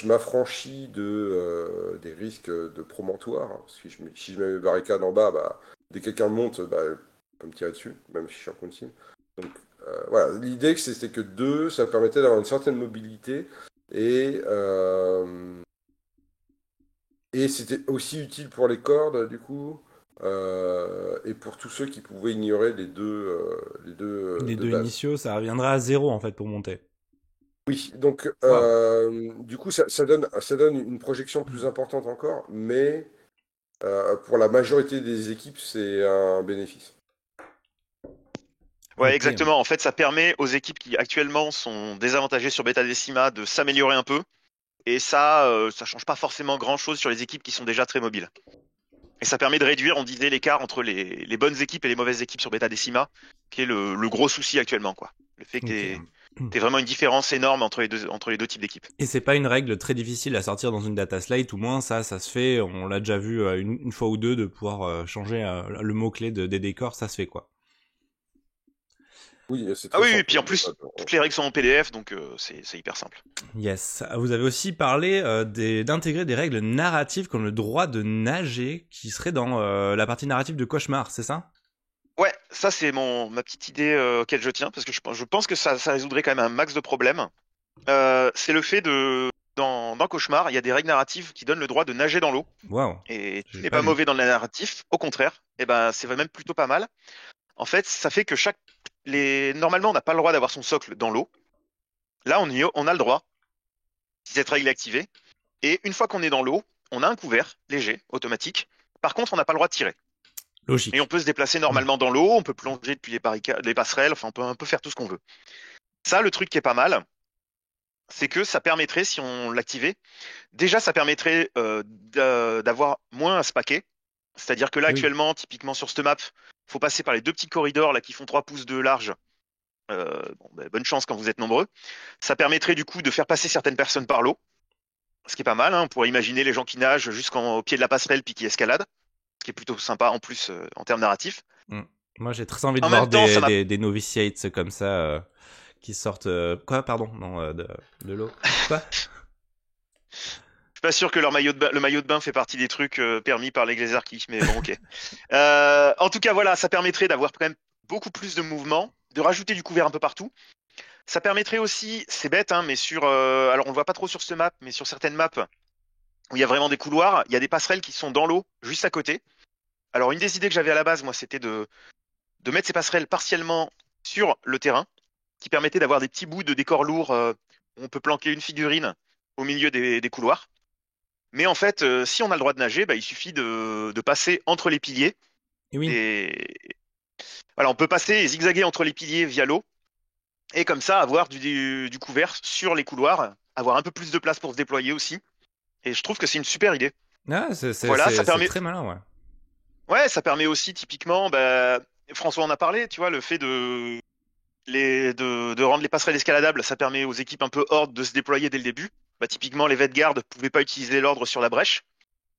m'affranchis des risques de promontoire, hein. Si je mets mes barricades en bas, dès que quelqu'un monte, il peut me tirer dessus, même si je suis en continu. Donc voilà, l'idée c'était que 2, ça permettait d'avoir une certaine mobilité et c'était aussi utile pour les cordes, du coup, et pour tous ceux qui pouvaient ignorer les deux Les de deux base. initiaux, ça reviendra à 0 en fait pour monter. Oui, donc Waouh. du coup, ça donne une projection plus importante encore, mais pour la majorité des équipes, c'est un bénéfice. Ouais, Ok. exactement. En fait, ça permet aux équipes qui actuellement sont désavantagées sur Beta Decima de s'améliorer un peu. Et ça change pas forcément grand-chose sur les équipes qui sont déjà très mobiles. Et ça permet de réduire, on disait, l'écart entre les bonnes équipes et les mauvaises équipes sur Beta Decima, qui est le gros souci actuellement, quoi. Le fait que Ok. t'aies vraiment une différence énorme entre les deux types d'équipes. Et c'est pas une règle très difficile à sortir dans une data slate, au moins ça se fait, on l'a déjà vu une fois ou deux, de pouvoir changer le mot-clé des décors, ça se fait quoi. Oui, c'est Ah très oui, et simple. puis en plus, toutes les règles sont en PDF, donc c'est hyper simple. Yes. Vous avez aussi parlé d'intégrer des règles narratives comme le droit de nager, qui serait dans la partie narrative de Cauchemar, c'est ça? Ouais, ça c'est ma petite idée auquel je tiens, parce que je pense que ça résoudrait quand même un max de problèmes. C'est le fait dans Cauchemar, il y a des règles narratives qui donnent le droit de nager dans l'eau. Waouh. Et tu J'ai n'es pas pas lu. mauvais dans le narratif, au contraire, et ben c'est même plutôt pas mal. En fait, ça fait que normalement on n'a pas le droit d'avoir son socle dans l'eau. Là, on a le droit, si cette règle est activée. Et une fois qu'on est dans l'eau, on a un couvert léger, automatique. Par contre, on n'a pas le droit de tirer. Et on Logique. peut se déplacer normalement dans l'eau, on peut plonger depuis les passerelles, enfin on peut un peu faire tout ce qu'on veut. Ça, le truc qui est pas mal, c'est que ça permettrait, si on l'activait, déjà ça permettrait d'avoir moins à se paquer. C'est-à-dire que là, Oui. actuellement, typiquement sur cette map, faut passer par les deux petits corridors là qui font 3 pouces de large. Bonne chance quand vous êtes nombreux. Ça permettrait du coup de faire passer certaines personnes par l'eau, ce qui est pas mal, hein. On pourrait imaginer les gens qui nagent jusqu'au pied de la passerelle puis qui escaladent, ce qui est plutôt sympa en plus en termes narratifs. Mm. Moi j'ai très envie de En voir même temps, ça m'a... des novitiates comme ça qui sortent... Quoi, pardon? Non, de l'eau. Quoi? suis pas sûr que le maillot de bain fait partie des trucs permis par les Glazerkis, mais bon, ok. En tout cas, voilà, ça permettrait d'avoir quand même beaucoup plus de mouvement, de rajouter du couvert un peu partout. Ça permettrait aussi, c'est bête, hein, mais alors on le voit pas trop sur ce map, mais sur certaines maps où il y a vraiment des couloirs, il y a des passerelles qui sont dans l'eau, juste à côté. Alors une des idées que j'avais à la base, moi, c'était de mettre ces passerelles partiellement sur le terrain, qui permettait d'avoir des petits bouts de décor lourd où on peut planquer une figurine au milieu des couloirs. Mais en fait, si on a le droit de nager, bah, il suffit de passer entre les piliers. Et oui. Et voilà, on peut passer et zigzaguer entre les piliers via l'eau. Et comme ça, avoir du couvert sur les couloirs, avoir un peu plus de place pour se déployer aussi. Et je trouve que c'est une super idée. Ah, Voilà, ça permet. c'est très malin, ouais. Ouais, ça permet aussi typiquement, bah, François en a parlé, tu vois, le fait de rendre les passerelles escaladables, ça permet aux équipes un peu horde de se déployer dès le début. Bah, typiquement, les Vedguard ne pouvaient pas utiliser l'ordre sur la brèche.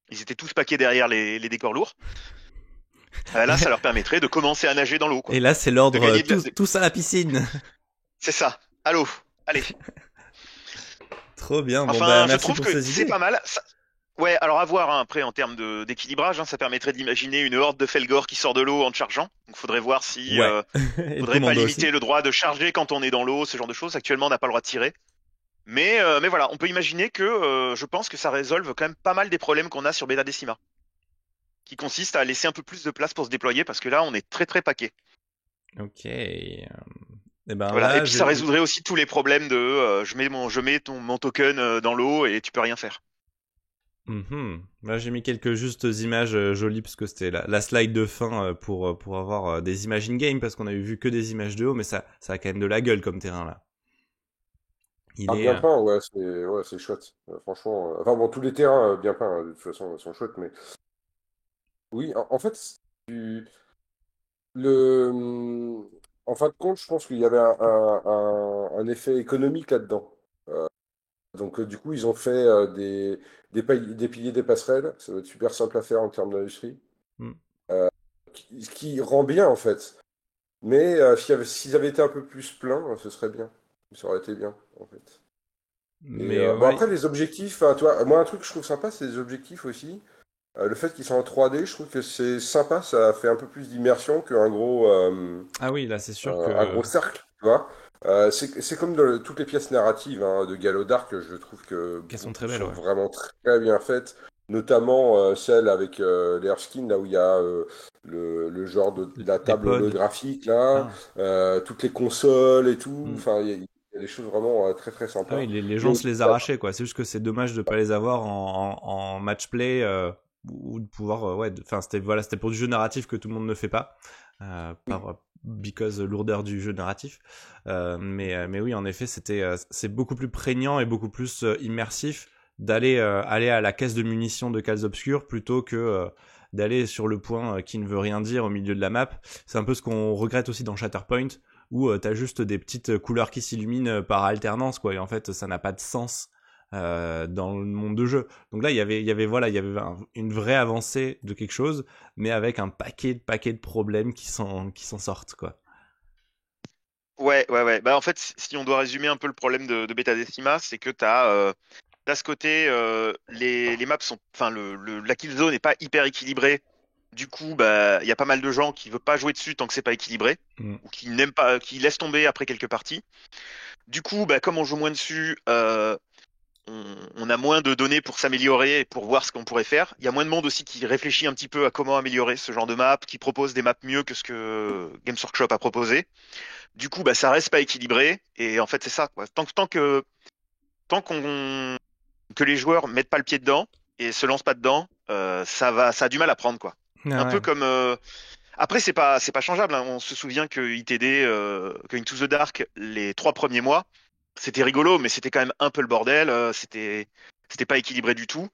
Ils étaient tous paqués derrière les décors lourds. Là, ça leur permettrait de commencer à nager dans l'eau, quoi. Et là, c'est l'ordre De gagner tous à la piscine. C'est ça. À l'eau. Allez. Trop bien. Bon, Enfin, bah, je merci trouve pour que ces c'est idées. pas mal. Ouais, alors à voir, hein, après en termes d'équilibrage, hein, ça permettrait d'imaginer une horde de Felgor qui sort de l'eau en te chargeant. Donc faudrait voir si Ouais. Et le faudrait pas commando limiter aussi. le droit de charger quand on est dans l'eau, ce genre de choses. Actuellement, on n'a pas le droit de tirer. Mais voilà, on peut imaginer que je pense que ça résolve quand même pas mal des problèmes qu'on a sur Beta Decima, qui consiste à laisser un peu plus de place pour se déployer parce que là, on est très très paquet. Ok. Et ben Voilà. là, Et puis ça résoudrait aussi tous les problèmes de je mets mon token dans l'eau et tu peux rien faire. Là, j'ai mis quelques justes images jolies parce que c'était la slide de fin pour avoir des images in-game parce qu'on avait vu que des images de haut, mais ça a quand même de la gueule comme terrain là. Bien peint, ouais, c'est chouette. Franchement, enfin bon, tous les terrains bien peints, de toute façon, sont chouettes, mais oui, en fait, tu- le... en fin de compte, je pense qu'il y avait un effet économique là-dedans. Donc, du coup, ils ont fait des piliers, des passerelles. Ça va être super simple à faire en termes d'industrie. Mm. Ce qui rend bien, en fait. Mais s'ils avaient été un peu plus pleins, ce serait bien. Ça aurait été bien, en fait. Et Mais bon, ouais. après, les objectifs, hein, tu vois, moi, un truc que je trouve sympa, c'est les objectifs aussi. Le fait qu'ils sont en 3D, je trouve que c'est sympa. Ça fait un peu plus d'immersion qu'un Ah oui, là, c'est sûr un que gros cercle, tu vois. C'est comme dans toutes les pièces narratives hein, de Galo Dark, je trouve que qu'elles sont beaucoup très belles, sont ouais. vraiment très bien faites, notamment celle avec les Erskine, là où il y a le genre de la Les table pods. holographique, là, Ah. toutes les consoles et tout. Mm. Enfin, il y a des choses vraiment très très Ah oui, sympas. les Il y a gens se aussi les arrachaient, quoi. C'est juste que c'est dommage de pas les avoir en match play ou de pouvoir, ouais. Enfin, c'était pour du jeu narratif que tout le monde ne fait pas, because lourdeur du jeu narratif. Mais oui, en effet, c'est beaucoup plus prégnant et beaucoup plus immersif d'aller aller à la caisse de munitions de Cales Obscures plutôt que d'aller sur le point qui ne veut rien dire au milieu de la map. C'est un peu ce qu'on regrette aussi dans Shatterpoint, où t'as juste des petites couleurs qui s'illuminent par alternance, quoi. Et en fait, ça n'a pas de sens dans le monde de jeu. Donc là, il y avait une vraie avancée de quelque chose, mais avec un paquet de problèmes qui s'en sortent, quoi. Ouais. Bah en fait, si on doit résumer un peu le problème de Beta Decima, c'est que t'as ce côté les maps sont, enfin la kill zone n'est pas hyper équilibrée. Du coup, bah il y a pas mal de gens qui veulent pas jouer dessus tant que c'est pas équilibré ou qui n'aiment pas, qui laissent tomber après quelques parties. Du coup, bah comme on joue moins dessus, on a moins de données pour s'améliorer et pour voir ce qu'on pourrait faire. Il y a moins de monde aussi qui réfléchit un petit peu à comment améliorer ce genre de map, qui propose des maps mieux que ce que Games Workshop a proposé. Du coup, bah, ça reste pas équilibré. Et en fait, c'est ça, quoi. Tant que les joueurs mettent pas le pied dedans et se lancent pas dedans, ça a du mal à prendre, quoi. Un Ah peu ouais. comme. Après, c'est pas changeable, hein. On se souvient que ITD, que Into the Dark, les 3 premiers mois, c'était rigolo, mais c'était quand même un peu le bordel. C'était pas équilibré du tout.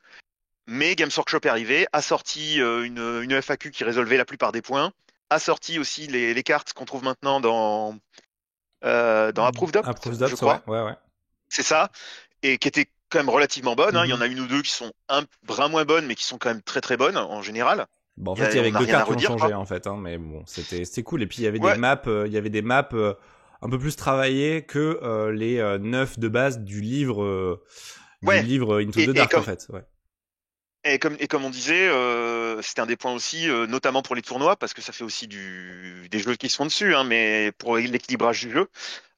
Mais Games Workshop est arrivé, a sorti une FAQ qui résolvait la plupart des points, a sorti aussi les cartes qu'on trouve maintenant dans Approved Opt, Approved je Ops, ouais, crois. ouais. C'est ça, et qui étaient quand même relativement bonnes, hein. Il y en Mhm. a une ou deux qui sont un brin moins bonnes, mais qui sont quand même très très bonnes en général. Bon, en fait, il y avait On que n'a deux rien à cartes qui ont redire, changé, quoi. en fait, hein, mais bon, c'était cool. Et puis, Ouais, il y avait des maps un peu plus travaillées que les 9 de base du livre Ouais. livre Into the Et Dark, en comme fait. Ouais. et comme on disait, c'était un des points aussi, notamment pour les tournois, parce que ça fait aussi des jeux qui sont dessus, hein, mais pour l'équilibrage du jeu,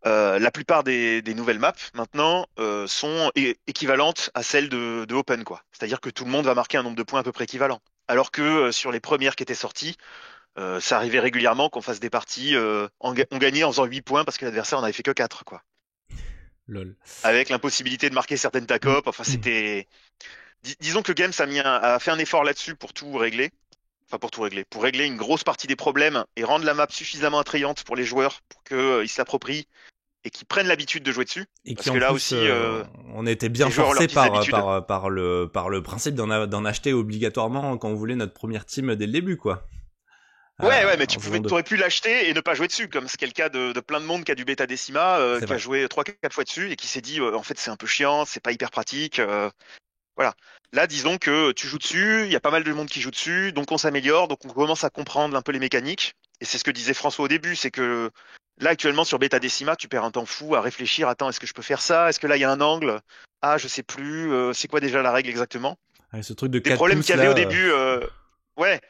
la plupart des nouvelles maps maintenant sont équivalentes à celles de Open, quoi. C'est-à-dire que tout le monde va marquer un nombre de points à peu près équivalent. Alors que sur les premières qui étaient sorties, ça arrivait régulièrement qu'on fasse des parties, on gagnait en faisant 8 points parce que l'adversaire en avait fait que 4, quoi. Lol. Avec l'impossibilité de marquer certaines tacopes, enfin c'était. Disons que Games a fait un effort là-dessus pour tout régler. Enfin, pour tout régler. Pour régler une grosse partie des problèmes et rendre la map suffisamment attrayante pour les joueurs pour qu'ils se l'approprient et qu'ils prennent l'habitude de jouer dessus. Et qui Parce que en là plus, aussi, on était bien les joueurs ont leurs forcés petites habitudes. par le principe d'en acheter obligatoirement quand on voulait notre première team dès le début, quoi. Ouais, mais En faisant deux. t'aurais pu l'acheter et ne pas jouer dessus, comme c'est le cas de plein de monde qui a du bêta décima, C'est qui a vrai. joué 3-4 fois dessus et qui s'est dit, en fait, c'est un peu chiant, c'est pas hyper pratique. Voilà. Là, disons que tu joues dessus, il y a pas mal de monde qui joue dessus, donc on s'améliore, donc on commence à comprendre un peu les mécaniques. Et c'est ce que disait François au début, c'est que là, actuellement, sur Beta Decima, tu perds un temps fou à réfléchir, attends, est-ce que je peux faire ça? Est-ce que là, il y a un angle? Ah, je sais plus, c'est quoi déjà la règle exactement? Ouais, ce truc de Des 4 problèmes pouces qu'il y avait là. au début, ouais,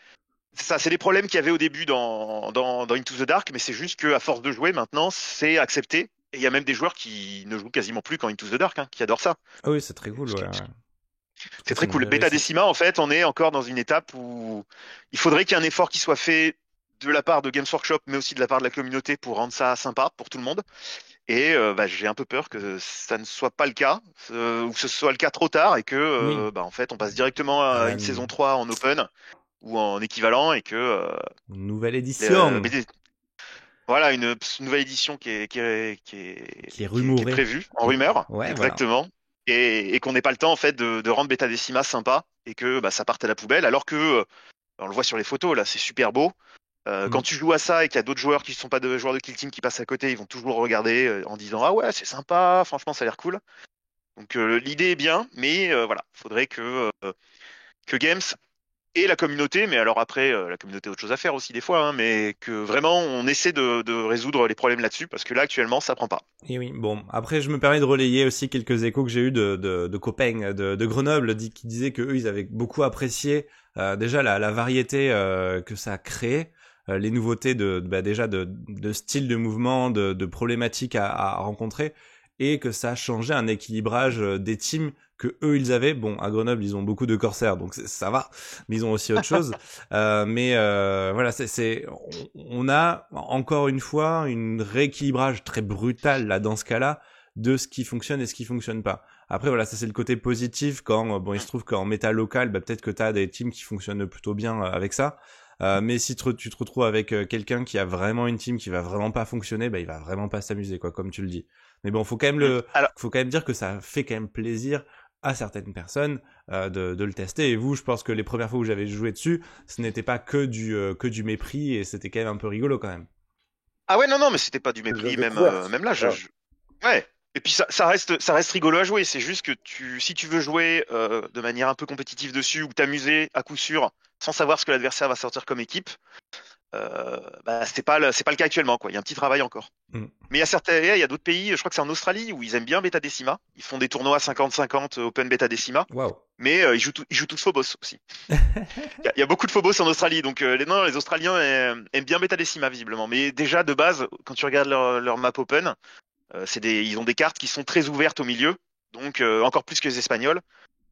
c'est ça, c'est des problèmes qu'il y avait au début dans Into the Dark, mais c'est juste qu'à force de jouer, maintenant, c'est accepté. Et il y a même des joueurs qui ne jouent quasiment plus qu'en Into the Dark, hein, qui adorent ça. Ah oui, c'est très cool, Ce qui ouais. est- Ouais. En tout cas, C'est c'est très une cool. vraie Beta réussite. Decima, en fait, on est encore dans une étape où il faudrait qu'il y ait un effort qui soit fait de la part de Games Workshop, mais aussi de la part de la communauté pour rendre ça sympa pour tout le monde. Et j'ai un peu peur que ça ne soit pas le cas, ou que ce soit le cas trop tard, et que Oui, en fait, on passe directement à à la une saison 3 en open ou en équivalent, et que nouvelle euh, édition voilà une nouvelle édition qui est qui est rumorée. prévue en rumeur, Ouais, voilà. exactement, et qu'on n'ait pas le temps en fait de rendre Beta Decima sympa et que ça parte à la poubelle, alors que on le voit sur les photos là, c'est super beau. Quand Mm. tu joues à ça et qu'il y a d'autres joueurs qui ne sont pas de joueurs de Kill Team qui passent à côté, ils vont toujours regarder en disant ah ouais c'est sympa, franchement ça a l'air cool. Donc l'idée est bien, mais voilà, faudrait que Games et la communauté, mais alors après, la communauté a autre chose à faire aussi des fois, hein, mais que vraiment on essaie de résoudre les problèmes là-dessus, parce que là actuellement ça prend pas. Et oui, bon, après je me permets de relayer aussi quelques échos que j'ai eu de copains de Grenoble qui disaient que eux ils avaient beaucoup apprécié déjà la variété que ça a créé, les nouveautés déjà de style de mouvement, de problématiques à rencontrer, et que ça a changé un équilibrage des teams que eux ils avaient. Bon, à Grenoble ils ont beaucoup de corsaires donc ça va, mais ils ont aussi autre chose. Mais voilà, on a encore une fois un rééquilibrage très brutal là dans ce cas-là de ce qui fonctionne et ce qui fonctionne pas. Après voilà, ça c'est le côté positif quand bon il se trouve qu'en méta local, peut-être que t'as des teams qui fonctionnent plutôt bien avec ça. Mais si tu te retrouves avec quelqu'un qui a vraiment une team qui va vraiment pas fonctionner, il va vraiment pas s'amuser quoi, comme tu le dis. Mais bon, Alors, faut quand même dire que ça fait quand même plaisir à certaines personnes de le tester. Et vous, je pense que les premières fois où j'avais joué dessus, ce n'était pas que du mépris et c'était quand même un peu rigolo quand même. ah ouais non mais c'était pas du C'est de la mépris, découverte. même là, Voilà. ouais. Et puis ça reste rigolo à jouer. C'est juste que si tu veux jouer de manière un peu compétitive dessus ou t'amuser à coup sûr, sans savoir ce que l'adversaire va sortir comme équipe, c'est pas le cas actuellement, quoi. Il y a un petit travail encore. Mm. Mais il y a d'autres pays, je crois que c'est en Australie où ils aiment bien Beta Decima. Ils font des tournois 50-50 Open Beta Decima, Waouh. mais ils jouent tous Phobos aussi. Il y a beaucoup de Phobos en Australie, donc non, les Australiens aiment bien Beta Decima visiblement. Mais déjà de base, quand tu regardes leur map Open, ils ont des cartes qui sont très ouvertes au milieu, donc encore plus que les Espagnols.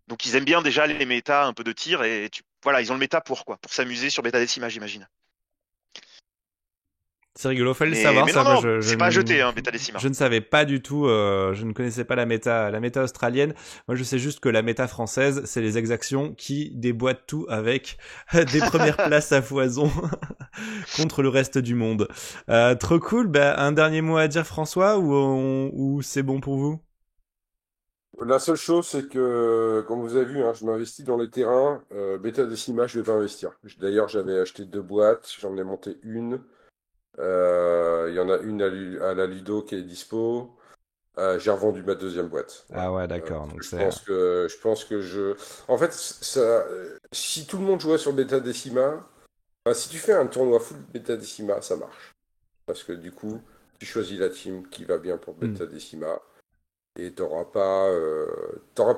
Donc ils aiment bien déjà les méta un peu de tir et voilà, ils ont le méta pour quoi, pour s'amuser sur Beta Decima, j'imagine. C'est rigolo, fallait le Mais, savoir mais ça. non, Moi, non, c'est pas à jeter, hein, Beta Decima. je ne savais pas du tout. Je ne connaissais pas la méta australienne. Moi, je sais juste que la méta française, c'est les exactions qui déboîtent tout avec des premières places à foison contre le reste du monde. Trop cool. Un dernier mot à dire, François, ou c'est bon pour vous? La seule chose, c'est que, comme vous avez vu, hein, je m'investis dans les terrains. Beta Decima, je vais pas investir. D'ailleurs, j'avais acheté 2 boîtes, j'en ai monté une. Il y en a une à la Ludo qui est dispo. J'ai revendu ma 2e boîte. Voilà. Ah ouais, d'accord. Parce que Donc je c'est. pense que En fait, si tout le monde jouait sur Beta Decima, si tu fais un tournoi full Beta Decima, ça marche. Parce que du coup, tu choisis la team qui va bien pour Hmm. Beta Decima. et t'auras pas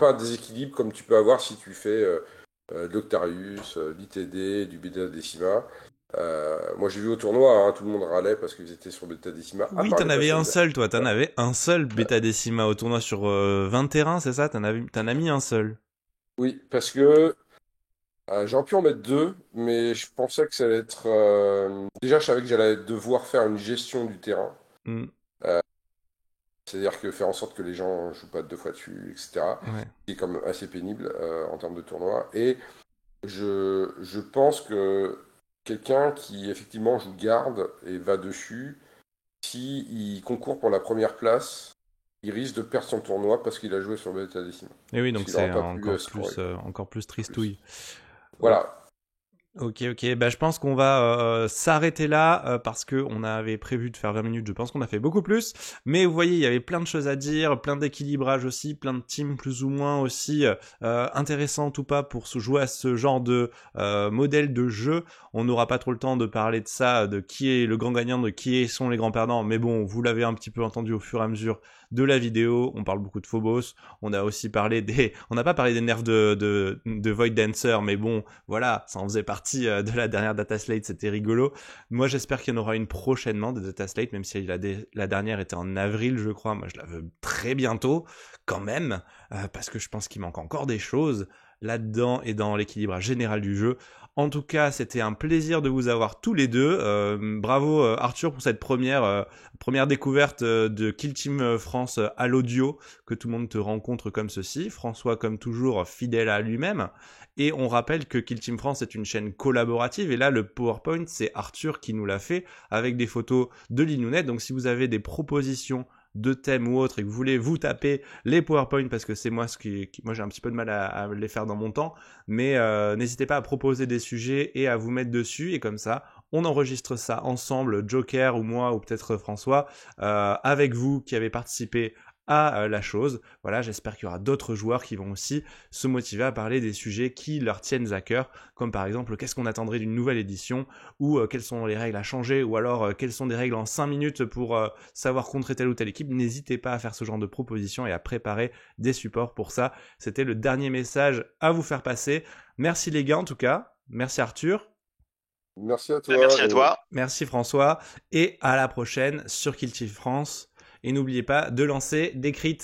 un déséquilibre comme tu peux avoir si tu fais de l'Octarius, l'ITD, du Beta Decima. Moi, j'ai vu au tournoi, hein, tout le monde râlait parce qu'ils étaient sur Beta Decima, à Oui, part t'en les avais un personnes. seul, toi. T'en avais un seul Beta Decima au tournoi sur 20 terrains, c'est ça? T'en as mis un seul. Oui, parce que j'aurais pu en mettre deux, mais je pensais que ça allait être. Déjà, je savais que j'allais devoir faire une gestion du terrain. Hmm, Euh, C'est-à-dire que faire en sorte que les gens jouent pas deux fois dessus, etc. ouais. C'est quand même assez pénible en termes de tournoi. Et je pense que quelqu'un qui effectivement joue garde et va dessus, si il concourt pour la première place, il risque de perdre son tournoi parce qu'il a joué sur Beta Décima. Et oui, Parce donc qu'il c'est n'aura pas pu scorer encore plus plus. tristouille. Voilà. Ok, ok. Bah, je pense qu'on va s'arrêter là parce que on avait prévu de faire 20 minutes. Je pense qu'on a fait beaucoup plus. Mais vous voyez, il y avait plein de choses à dire, plein d'équilibrage aussi, plein de teams plus ou moins aussi intéressantes ou pas pour se jouer à ce genre de modèle de jeu. On n'aura pas trop le temps de parler de ça, de qui est le grand gagnant, de qui sont les grands perdants. Mais bon, vous l'avez un petit peu entendu au fur et à mesure de la vidéo. On parle beaucoup de Phobos. On a aussi parlé on n'a pas parlé des nerfs de Void Dancer, mais bon, voilà, ça en faisait partie de la dernière Data Slate, c'était rigolo. Moi, j'espère qu'il y en aura une prochainement de Data Slate, même si la dernière était en avril, je crois. Moi, je la veux très bientôt, quand même, parce que je pense qu'il manque encore des choses là-dedans et dans l'équilibre général du jeu. En tout cas, c'était un plaisir de vous avoir tous les deux. Bravo Arthur pour cette première découverte de Kill Team France à l'audio, que tout le monde te rencontre comme ceci. François, comme toujours, fidèle à lui-même. Et on rappelle que Kill Team France est une chaîne collaborative. Et là, le PowerPoint, c'est Arthur qui nous l'a fait avec des photos de l'Inounet. Donc si vous avez des propositions de thèmes ou autres et que vous voulez vous taper les PowerPoint parce que c'est moi moi j'ai un petit peu de mal à les faire dans mon temps, mais n'hésitez pas à proposer des sujets et à vous mettre dessus et comme ça on enregistre ça ensemble, Joker ou moi ou peut-être François, avec vous qui avez participé à la chose. Voilà, j'espère qu'il y aura d'autres joueurs qui vont aussi se motiver à parler des sujets qui leur tiennent à cœur, comme par exemple qu'est-ce qu'on attendrait d'une nouvelle édition, ou quelles sont les règles à changer, ou alors quelles sont des règles en 5 minutes pour savoir contrer telle ou telle équipe. N'hésitez pas à faire ce genre de propositions et à préparer des supports pour ça. C'était le dernier message à vous faire passer. Merci les gars en tout cas, merci Arthur. Merci à Bah, toi. merci à toi. Merci François, et à la prochaine sur Kill Team France. Et n'oubliez pas de lancer des crits.